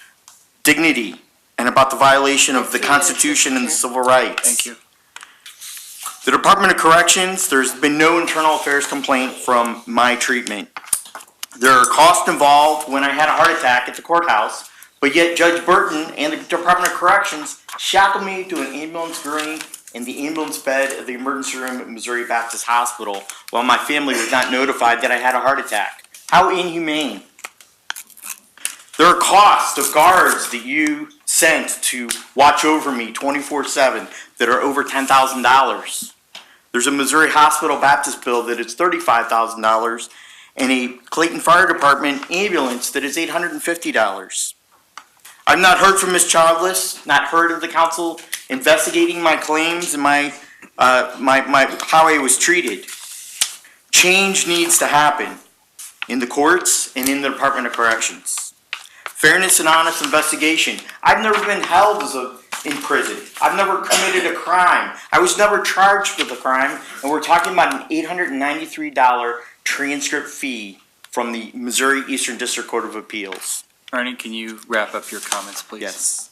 dignity and about the violation of the Constitution and the civil rights. Thank you. The Department of Corrections, there's been no internal affairs complaint from my treatment. There are costs involved when I had a heart attack at the courthouse, but yet Judge Burton and the Department of Corrections shackled me to an ambulance gurney in the ambulance bed of the emergency room at Missouri Baptist Hospital while my family was not notified that I had a heart attack. How inhumane. There are costs of guards that you sent to watch over me 24/7 that are over $10,000. There's a Missouri Hospital Baptist bill that is $35,000 and a Clayton Fire Department ambulance that is $850. I've not heard from Ms. Childless, not heard of the council investigating my claims and my how I was treated. Change needs to happen in the courts and in the Department of Corrections. Fairness and honest investigation. I've never been held in prison. I've never committed a crime. I was never charged with a crime, and we're talking about an $893 transcript fee from the Missouri Eastern District Court of Appeals. Arnie, can you wrap up your comments, please? Yes.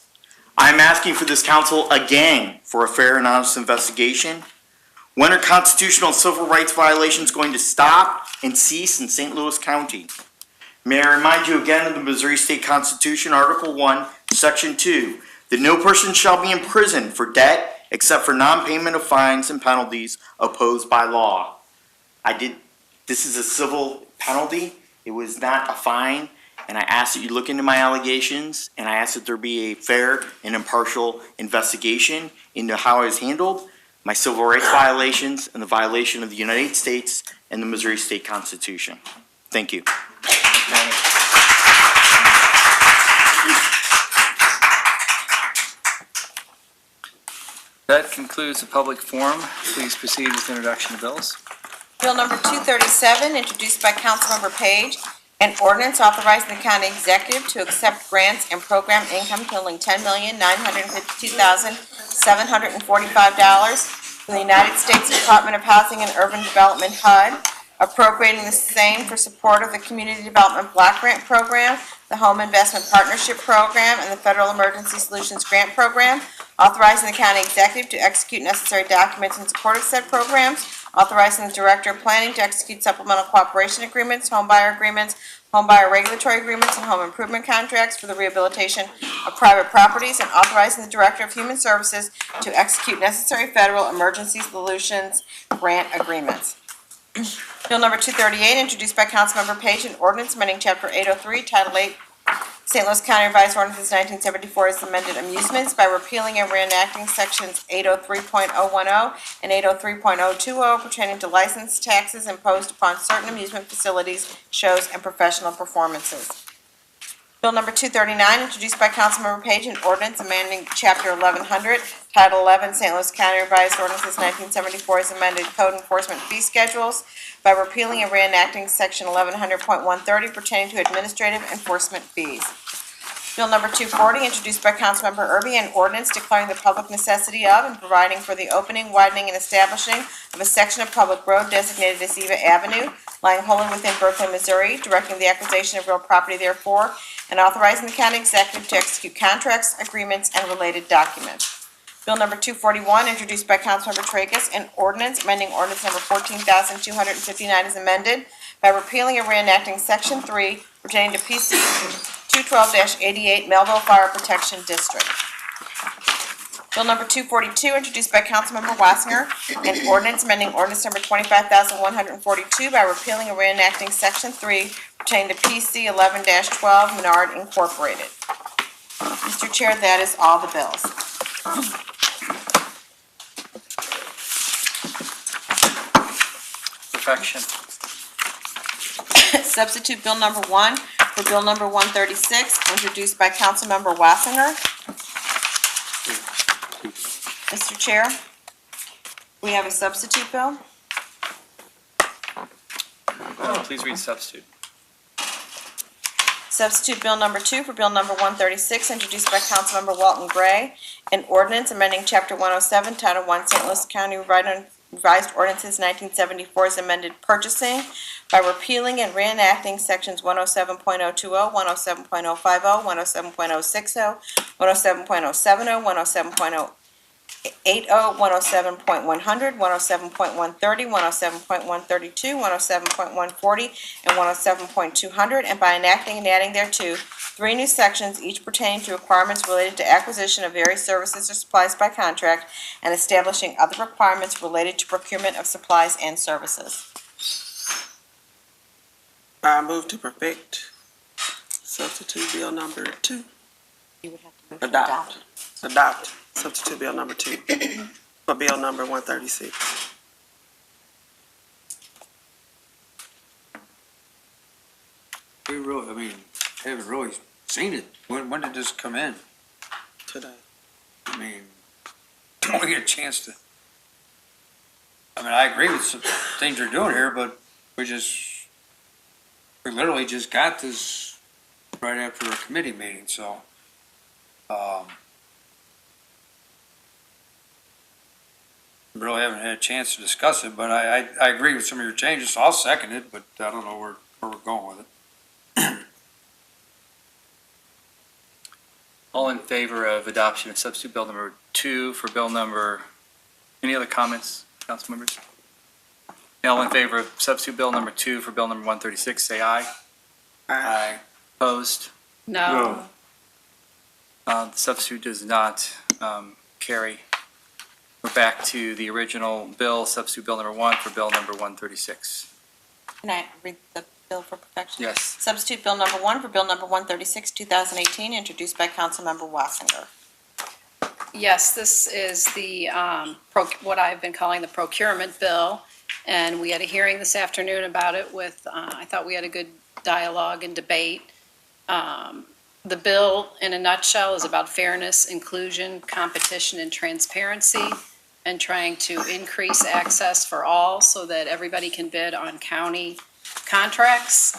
I'm asking for this council again for a fair and honest investigation. When are constitutional and civil rights violations going to stop and cease in St. Louis County? May I remind you again of the Missouri State Constitution, Article 1, Section 2, that no person shall be imprisoned for debt except for non-payment of fines and penalties opposed by law. This is a civil penalty. It was not a fine. And I ask that you look into my allegations, and I ask that there be a fair and impartial investigation into how I was handled, my civil rights violations, and the violation of the United States and the Missouri State Constitution. Thank you. That concludes the public forum. Please proceed with introduction of bills. Bill number 237, introduced by Councilmember Page, an ordinance authorizing the county executive to accept grants and program income totaling $10,952,745 from the United States Department of Housing and Urban Development HUD, appropriating the same for support of the Community Development Block Grant Program, the Home Investment Partnership Program, and the Federal Emergency Solutions Grant Program, authorizing the county executive to execute necessary documents in support of said programs, authorizing the Director of Planning to execute supplemental cooperation agreements, home buyer regulatory agreements, and home improvement contracts for the rehabilitation of private properties, and authorizing the Director of Human Services to execute necessary federal emergency solutions grant agreements. Bill number 238, introduced by Councilmember Page, an ordinance amending Chapter 803, Title 8, St. Louis County Revised Ordinances 1974 as amended amusements by repealing and reenacting sections 803.010 and 803.020 pertaining to license taxes imposed upon certain amusement facilities, shows, and professional performances. Bill number 239, introduced by Councilmember Page, an ordinance amending Chapter 1100, Title 11, St. Louis County Revised Ordinances 1974 as amended Code Enforcement Fee Schedules by repealing and reenacting Section 1100.130 pertaining to administrative enforcement fees. Bill number 240, introduced by Councilmember Erby, an ordinance declaring the public necessity of and providing for the opening, widening, and establishing of a section of public road designated as Eva Avenue, lying wholly within Berkeley, Missouri, directing the acquisition of real property therefore, and authorizing the county executive to execute contracts, agreements, and related documents. Bill number 241, introduced by Councilmember Tracus, an ordinance amending ordinance number 14,259 as amended by repealing and reenacting Section 3 pertaining to PC 212-88 Melville Fire Protection District. Bill number 242, introduced by Councilmember Wassinger, an ordinance amending ordinance number 25,142 by repealing and reenacting Section 3 pertaining to PC 11-12 Menard Incorporated. Mr. Chair, that is all the bills. Perfection. Substitute Bill number 1 for Bill number 136, introduced by Councilmember Wassinger. Mr. Chair, we have a substitute bill. Please read substitute. Substitute Bill number 2 for Bill number 136, introduced by Councilmember Walton Gray, an ordinance amending Chapter 107, Title 1, St. Louis County Revised Ordinances 1974 as amended purchasing by repealing and reenacting Sections 107.020, 107.050, 107.060, 107.070, 107.080, 107.100, 107.130, 107.132, 107.140, and 107.200, and by enacting and adding thereto 3 new sections, each pertaining to requirements related to acquisition of various services or supplies by contract, and establishing other requirements related to procurement of supplies and services. I move to perfect substitute bill number 2. You would have to move Adopt substitute bill number 2 for bill number 136. We really, haven't really seen it. When did this come in? Today. Don't we get a chance to? I agree with some things you're doing here, but we literally just got this right after a committee meeting, so. Really haven't had a chance to discuss it, but I agree with some of your changes, so I'll second it, but I don't know where we're going with it. All in favor of adoption of substitute bill number 2 for bill number, any other comments, council members? All in favor of substitute bill number 2 for bill number 136, say aye. Aye. Opposed? No. The substitute does not carry. We're back to the original bill, substitute bill number 1 for bill number 136. Can I read the bill for perfection? Yes. Substitute Bill number 1 for Bill number 136, 2018, introduced by Councilmember Wassinger. Yes, this is the, what I've been calling the procurement bill, and we had a hearing this afternoon about it with, I thought we had a good dialogue and debate. The bill, in a nutshell, is about fairness, inclusion, competition, and transparency, and trying to increase access for all so that everybody can bid on county contracts.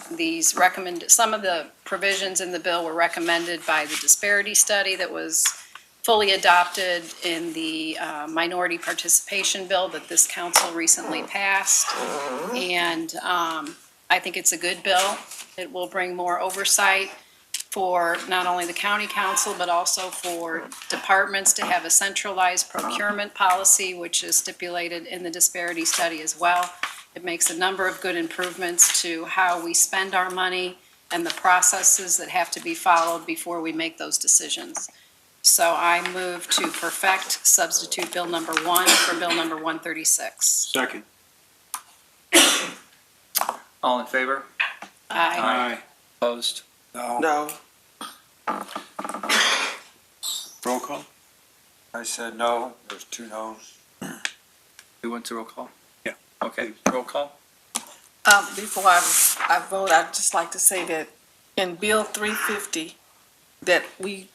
Some of the provisions in the bill were recommended by the disparity study that was fully adopted in the minority participation bill that this council recently passed. And I think it's a good bill. It will bring more oversight for not only the county council, but also for departments to have a centralized procurement policy, which is stipulated in the disparity study as well. It makes a number of good improvements to how we spend our money and the processes that have to be followed before we make those decisions. So I move to perfect substitute bill number 1 for bill number 136. Second. All in favor? Aye. Opposed? No. Roll call? I said no, there's 2 no's. We went to roll call? Yeah. Okay, roll call? Before I vote, I'd just like to say that in Bill 350 that we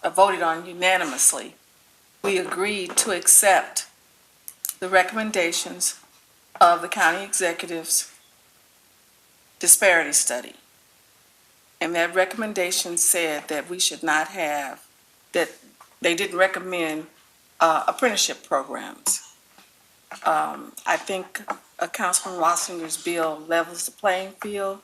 voted on unanimously, we agreed to accept the recommendations of the county executive's disparity study. And that recommendation said that we should not have, that they didn't recommend apprenticeship programs. I think Councilman Wassinger's bill levels the playing field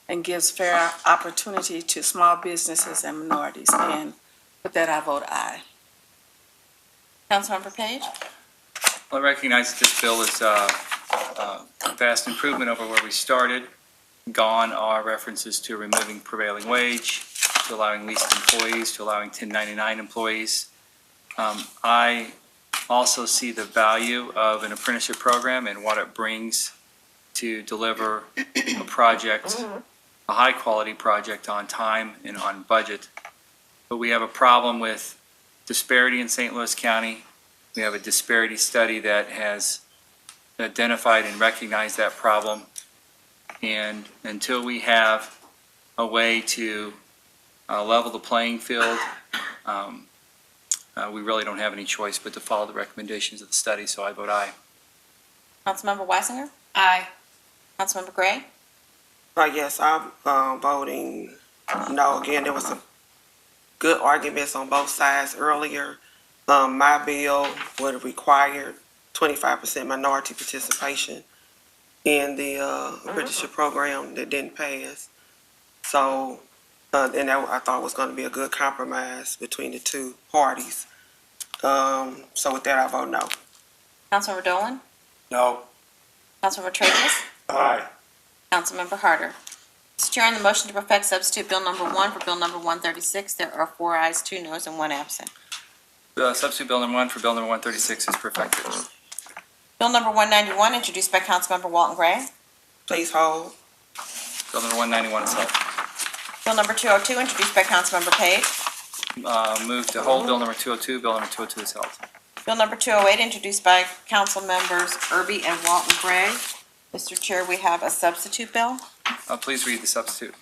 and gives fair opportunity to small businesses and minorities. And with that, I vote aye. Councilmember Page? Well, I recognize that this bill is a vast improvement over where we started. Gone are references to removing prevailing wage, to allowing leased employees, to allowing 1099 employees. I also see the value of an apprenticeship program and what it brings to deliver a project, a high-quality project on time and on budget. But we have a problem with disparity in St. Louis County. We have a disparity study that has identified and recognized that problem. And until we have a way to level the playing field, we really don't have any choice but to follow the recommendations of the study, so I vote aye. Councilmember Wassinger? Aye. Councilmember Gray? Yes, I'm voting no. Again, there was some good arguments on both sides earlier. My bill would have required 25% minority participation in the apprenticeship program that didn't pass. So, and that I thought was going to be a good compromise between the two parties. So with that, I vote no. Councilmember Dolan? No. Councilmember Tracus? Aye. Councilmember Harder? Mr. Chair, on the motion to perfect substitute Bill number 1 for Bill number 136, there are 4 ayes, 2 noes, and 1 absent. Substitute Bill number 1 for Bill number 136 is perfected. Bill number 191, introduced by Councilmember Walton Gray. Please hold. Bill number 191 is held. Bill number 202, introduced by Councilmember Page. Move to hold Bill number 202. Bill number 202 is held. Bill number 208, introduced by Councilmembers Irby and Walton Gray. Mr. Chair, we have a substitute bill. Please read the substitute.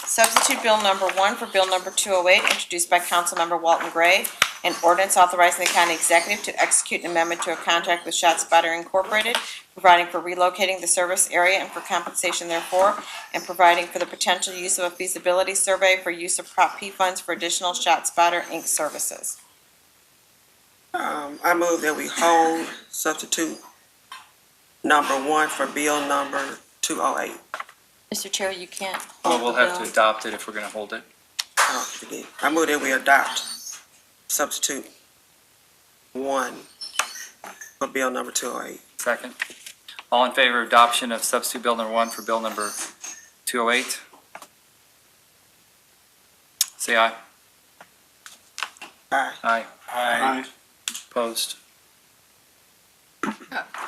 Substitute Bill number 1 for Bill number 208, introduced by Councilmember Walton Gray, an ordinance authorizing the county executive to execute an amendment to a contract with ShotSpotter Incorporated, providing for relocating the service area and for compensation therefor, and providing for the potential use of a feasibility survey for use of Prop P funds for additional ShotSpotter Inc. services. I move that we hold substitute number 1 for bill number 208. Mr. Chair, you can't Well, hold we'll the have bill. to adopt it if we're going to hold it. I move that we adopt substitute 1 for bill number 208. Second. All in favor of adoption of substitute Bill number 1 for Bill number 208? Say aye. Aye. Aye. Aye. Opposed?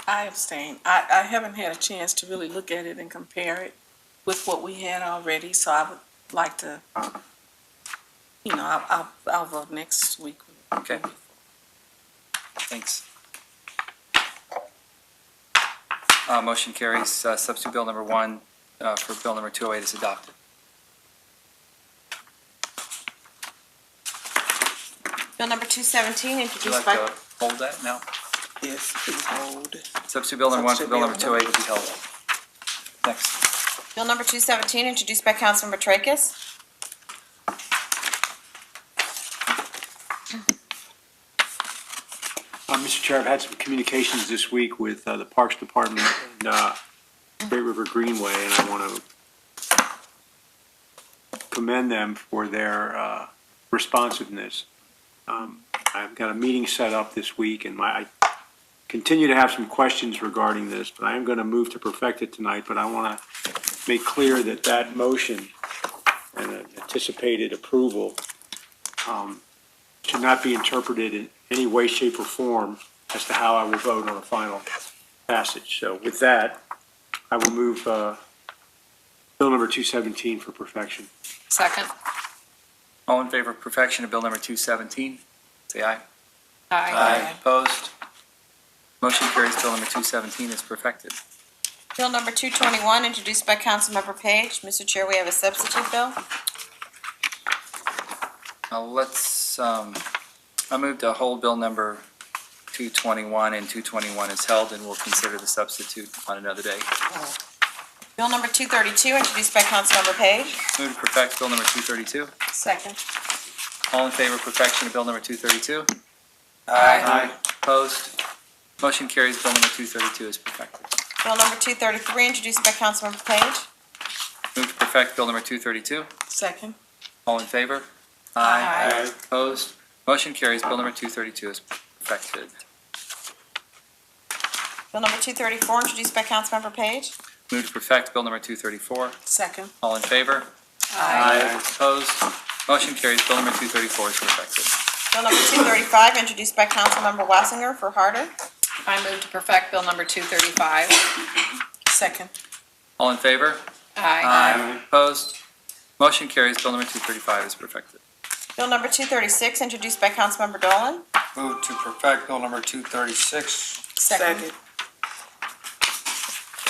I abstain. I haven't had a chance to really look at it and compare it with what we had already, so I would like to, I'll vote next week. Okay. Thanks. Motion carries. Substitute Bill number 1 for Bill number 208 is adopted. Bill number 217, Would you introduced like by... to hold that now? Yes, please hold. Substitute Bill number 1 for Bill number 208 will be held. Next. Bill number 217, introduced by Councilmember Tracus. Mr. Chair, I've had some communications this week with the Parks Department and Great River Greenway, and I want to commend them for their responsiveness. I've got a meeting set up this week, and I continue to have some questions regarding this, but I am going to move to perfect it tonight. But I want to make clear that that motion and anticipated approval should not be interpreted in any way, shape, or form as to how I will vote on a final passage. So with that, I will move Bill number 217 for perfection. Second. All in favor of perfection of Bill number 217, say aye. Aye. Opposed? Motion carries. Bill number 217 is perfected. Bill number 221, introduced by Councilmember Page. Mr. Chair, we have a substitute bill. I move to hold Bill number 221, and 221 is held, and we'll consider the substitute on another day. Bill number 232, introduced by Councilmember Page. Move to perfect Bill number 232. Second. All in favor of perfection of Bill number 232? Aye. Opposed? Motion carries. Bill number 232 is perfected. Bill number 233, introduced by Councilmember Page. Move to perfect Bill number 232. Second. All in favor? Aye. Opposed? Motion carries. Bill number 232 is perfected. Bill number 234, introduced by Councilmember Page. Move to perfect Bill number 234. Second. All in favor? Opposed? Motion carries. Bill number 234 is perfected. Bill number 235, introduced by Councilmember Wassinger for Harder. I move to perfect Bill number 235. Second. All in favor? Aye. Opposed? Motion carries. Bill number 235 is perfected. Bill number 236, introduced by Councilmember Dolan. Move to perfect Bill number 236. Second.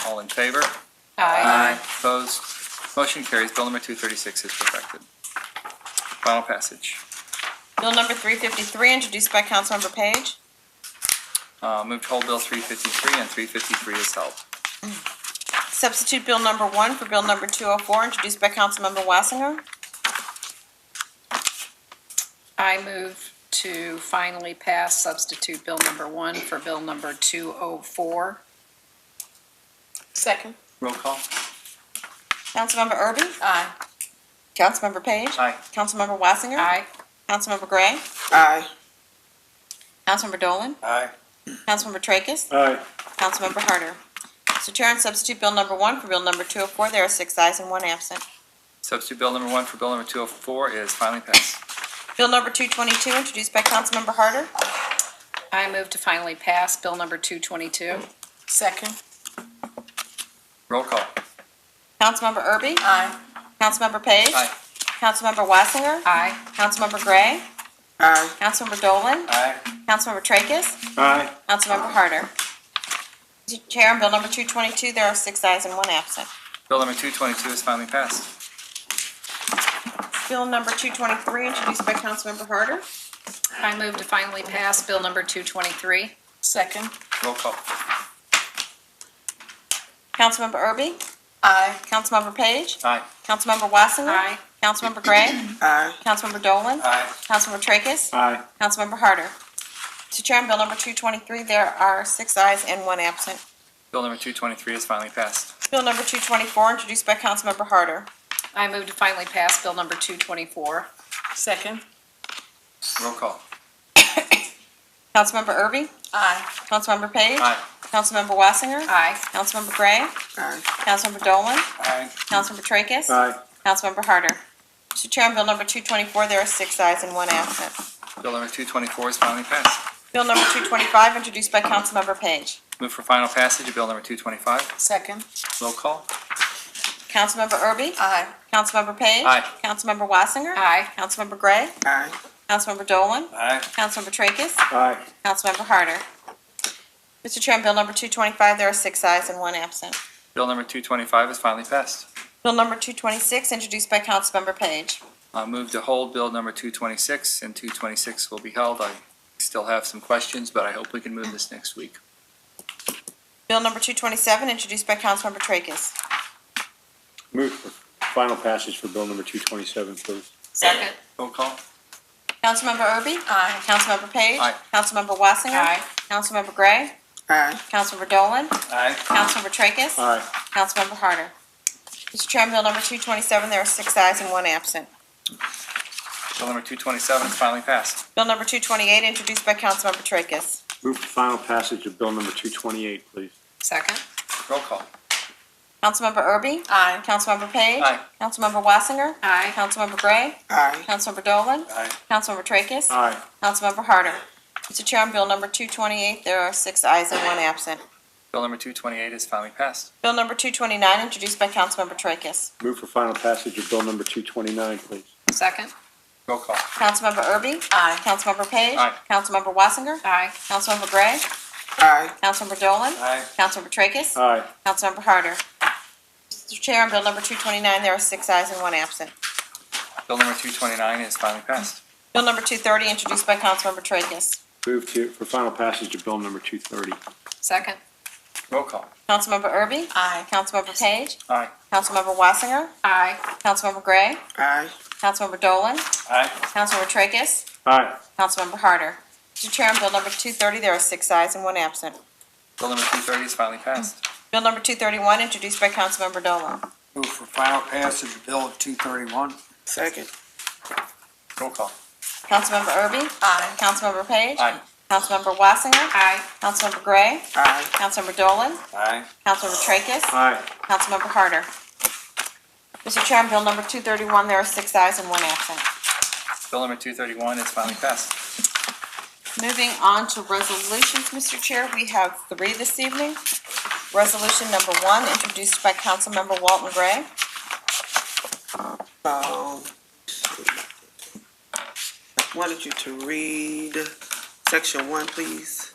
All in favor? Aye. Opposed? Motion carries. Bill number 236 is perfected. Final passage. Bill number 353, introduced by Councilmember Page. Move to hold Bill 353, and 353 is held. Substitute Bill number 1 for Bill number 204, introduced by Councilmember Wassinger. I move to finally pass substitute Bill number 1 for Bill number 204. Second. Roll call. Councilmember Erby? Aye. Councilmember Page? Aye. Councilmember Wassinger? Aye. Councilmember Gray? Aye. Councilmember Dolan? Aye. Councilmember Tracus? Aye. Councilmember Harder. Mr. Chair, on substitute Bill number 1 for Bill number 204, there are 6 ayes and 1 absent. Substitute Bill number 1 for Bill number 204 is finally passed. Bill number 222, introduced by Councilmember Harder. I move to finally pass Bill number 222. Second. Roll call. Councilmember Erby? Aye. Councilmember Page? Aye. Councilmember Wassinger? Aye. Councilmember Gray? Aye. Councilmember Dolan? Aye. Councilmember Tracus? Aye. Councilmember Harder. Mr. Chair, on Bill number 222, there are 6 ayes and 1 absent. Bill number 222 is finally passed. Bill number 223, introduced by Councilmember Harder. I move to finally pass Bill number 223. Second. Roll call. Councilmember Erby? Aye. Councilmember Page? Aye. Councilmember Wassinger? Aye. Councilmember Gray? Aye. Councilmember Dolan? Aye. Councilmember Tracus? Aye. Councilmember Harder. Mr. Chair, on Bill number 223, there are 6 ayes and 1 absent. Bill number 223 is finally passed. Bill number 224, introduced by Councilmember Harder. I move to finally pass Bill number 224. Second. Roll call. Councilmember Erby? Aye. Councilmember Page? Aye. Councilmember Wassinger? Aye. Councilmember Gray? Aye. Councilmember Dolan? Aye. Councilmember Tracus? Aye. Councilmember Harder. Mr. Chair, on Bill number 224, there are 6 ayes and 1 absent. Bill number 224 is finally passed. Bill number 225, introduced by Councilmember Page. Move for final passage of Bill number 225. Second. Roll call. Councilmember Erby? Aye. Councilmember Page? Aye. Councilmember Wassinger? Aye. Councilmember Gray? Aye. Councilmember Dolan? Aye. Councilmember Tracus? Aye. Councilmember Harder. Mr. Chair, on Bill number 225, there are 6 ayes and 1 absent. Bill number 225 is finally passed. Bill number 226, introduced by Councilmember Page. Move to hold Bill number 226, and 226 will be held. I still have some questions, but I hope we can move this next week. Bill number 227, introduced by Councilmember Tracus. Move for final passage for Bill number 227, please. Second. Roll call. Councilmember Erby? Aye. Councilmember Page? Aye. Councilmember Wassinger? Aye. Councilmember Gray? Aye. Councilmember Dolan? Aye. Councilmember Tracus? Aye. Councilmember Harder. Mr. Chair, on Bill number 227, there are 6 ayes and 1 absent. Bill number 227 is finally passed. Bill number 228, introduced by Councilmember Tracus. Move for final passage of Bill number 228, please. Second. Roll call. Councilmember Erby? Aye. Councilmember Page? Aye. Councilmember Wassinger? Aye. Councilmember Gray? Aye. Councilmember Dolan? Aye. Councilmember Tracus? Aye. Councilmember Harder. Mr. Chair, on Bill number 228, there are 6 ayes and 1 absent. Bill number 228 is finally passed. Bill number 229, introduced by Councilmember Tracus. Move for final passage of Bill number 229, please. Second. Roll call. Councilmember Erby? Aye. Councilmember Page? Aye. Councilmember Wassinger? Aye. Councilmember Gray? Aye. Councilmember Dolan? Aye. Councilmember Tracus? Aye. Councilmember Harder. Mr. Chair, on Bill number 229, there are 6 ayes and 1 absent. Bill number 229 is finally passed. Bill number 230, introduced by Councilmember Tracus. Move for final passage of Bill number 230. Second. Roll call. Councilmember Erby? Aye. Councilmember Page? Aye. Councilmember Wassinger? Aye. Councilmember Gray? Aye. Councilmember Dolan? Aye. Councilmember Tracus? Aye. Councilmember Harder. Mr. Chair, on Bill number 230, there are 6 ayes and 1 absent. Bill number 230 is finally passed. Bill number 231, introduced by Councilmember Dolan. Move for final passage of Bill 231. Second. Roll call. Councilmember Erby? Aye. Councilmember Page? Aye. Councilmember Wassinger? Aye. Councilmember Gray? Aye. Councilmember Dolan? Aye. Councilmember Tracus? Aye. Councilmember Harder? Mr. Chair, on bill number 231, there are 6 ayes and 1 absent. Bill number 231 is finally passed. Moving on to resolutions, Mr. Chair, we have 3 this evening. Resolution number 1, introduced by Councilmember Walton Gray. Wanted you to read section 1, please.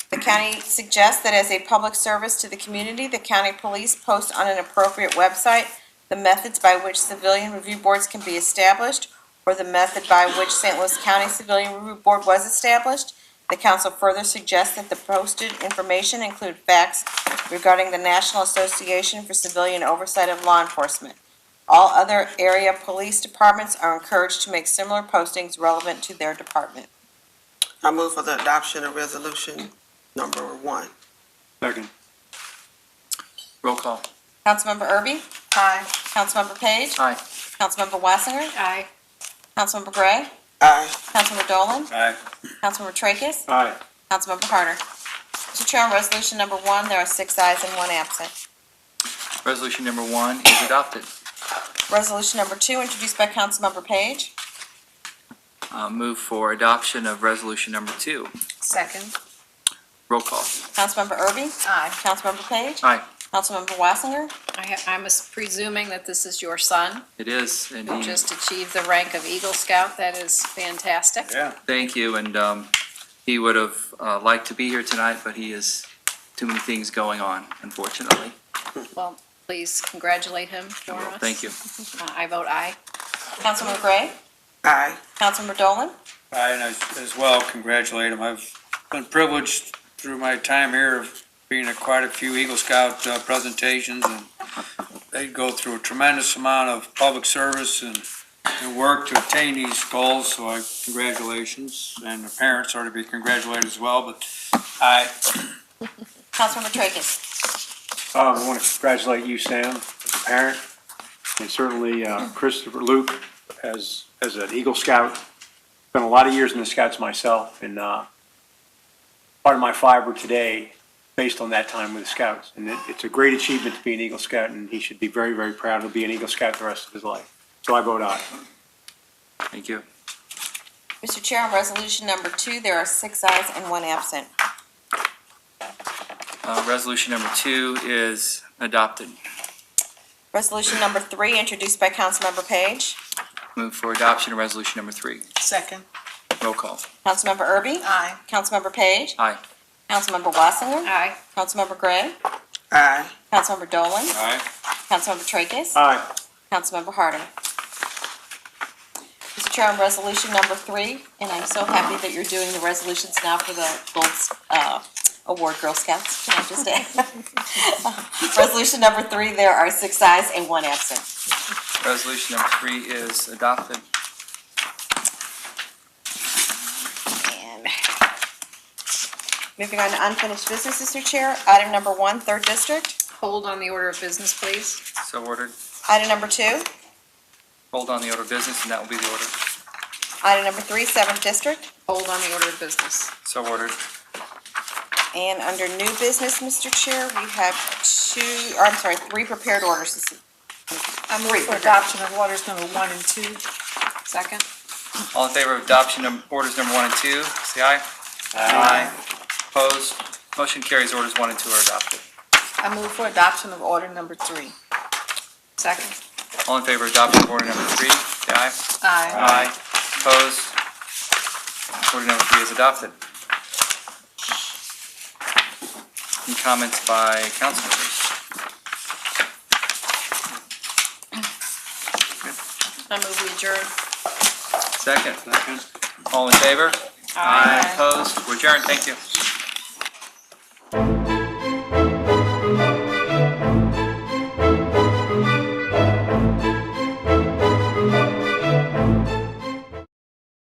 The county suggests that as a public service to the community, the county police post on an appropriate website the methods by which civilian review boards can be established, or the method by which St. Louis County Civilian Review Board was established. The council further suggests that the posted information include facts regarding the National Association for Civilian Oversight of Law Enforcement. All other area police departments are encouraged to make similar postings relevant to their department. I move for the adoption of resolution number 1. Second. Roll call. Councilmember Erby? Aye. Councilmember Page? Aye. Councilmember Wassinger? Aye. Councilmember Gray? Aye. Councilmember Dolan? Aye. Councilmember Tracus? Aye. Councilmember Harder? Mr. Chair, on resolution number 1, there are 6 ayes and 1 absent. Resolution number 1 is adopted. Resolution number 2, introduced by Councilmember Page. Move for adoption of resolution number 2. Second. Roll call. Councilmember Erby? Aye. Councilmember Page? Aye. Councilmember Wassinger? I'm presuming that this is your son, It is, and who he, just achieved the rank of Eagle Scout. That is fantastic. Yeah. thank you, and he would have liked to be here tonight, but he has too many things going on, unfortunately. Well, please congratulate him for us. Thank you. I vote aye. Councilmember Gray? Aye. Councilmember Dolan? Aye, and as well, congratulate him. I've been privileged through my time here of being at quite a few Eagle Scout presentations, and they go through a tremendous amount of public service and work to attain these goals, so congratulations, and the parents are to be congratulated as well, but aye. Councilmember Tracus? I want to congratulate you, Sam, as a parent, and certainly Christopher Luke as an Eagle Scout. Spent a lot of years in the Scouts myself, and part of my fiber today based on that time with the Scouts. And it's a great achievement to be an Eagle Scout, and he should be very, very proud to be an Eagle Scout the rest of his life. So I vote aye. Thank you. Mr. Chair, on resolution number 2, there are 6 ayes and 1 absent. Resolution number 2 is adopted. Resolution number 3, introduced by Councilmember Page. Move for adoption of resolution number 3. Second. Roll call. Councilmember Erby? Aye. Councilmember Page? Aye. Councilmember Wassinger? Aye. Councilmember Gray? Aye. Councilmember Dolan? Aye. Councilmember Tracus? Aye. Councilmember Harder? Mr. Chair, on resolution number 3, and I'm so happy that you're doing the resolutions now for the Gold Award Girl Scouts, can I just say? Resolution number 3, there are 6 ayes and 1 absent. Resolution number 3 is adopted. And moving on to unfinished business, Mr. Chair, item number 1, 3rd District. Hold on the order of business, please. So ordered. Item number 2. Hold on the order of business, and that will be the order. Item number 3, 7th District. Hold on the order of business. So ordered. And under new business, Mr. Chair, we have 3 prepared orders this evening. I move for adoption of orders number 1 and 2. Second. All in favor of adoption of orders number 1 and 2, say aye. Aye. Opposed? Motion carries. Orders 1 and 2 are adopted. I move for adoption of order number 3. Second. All in favor of adoption of order number 3, say aye. Aye. Aye. Opposed? Order number 3 is adopted. Any comments by council members? I move we adjourn. Second. All in favor? Aye. Opposed? We're adjourned. Thank you.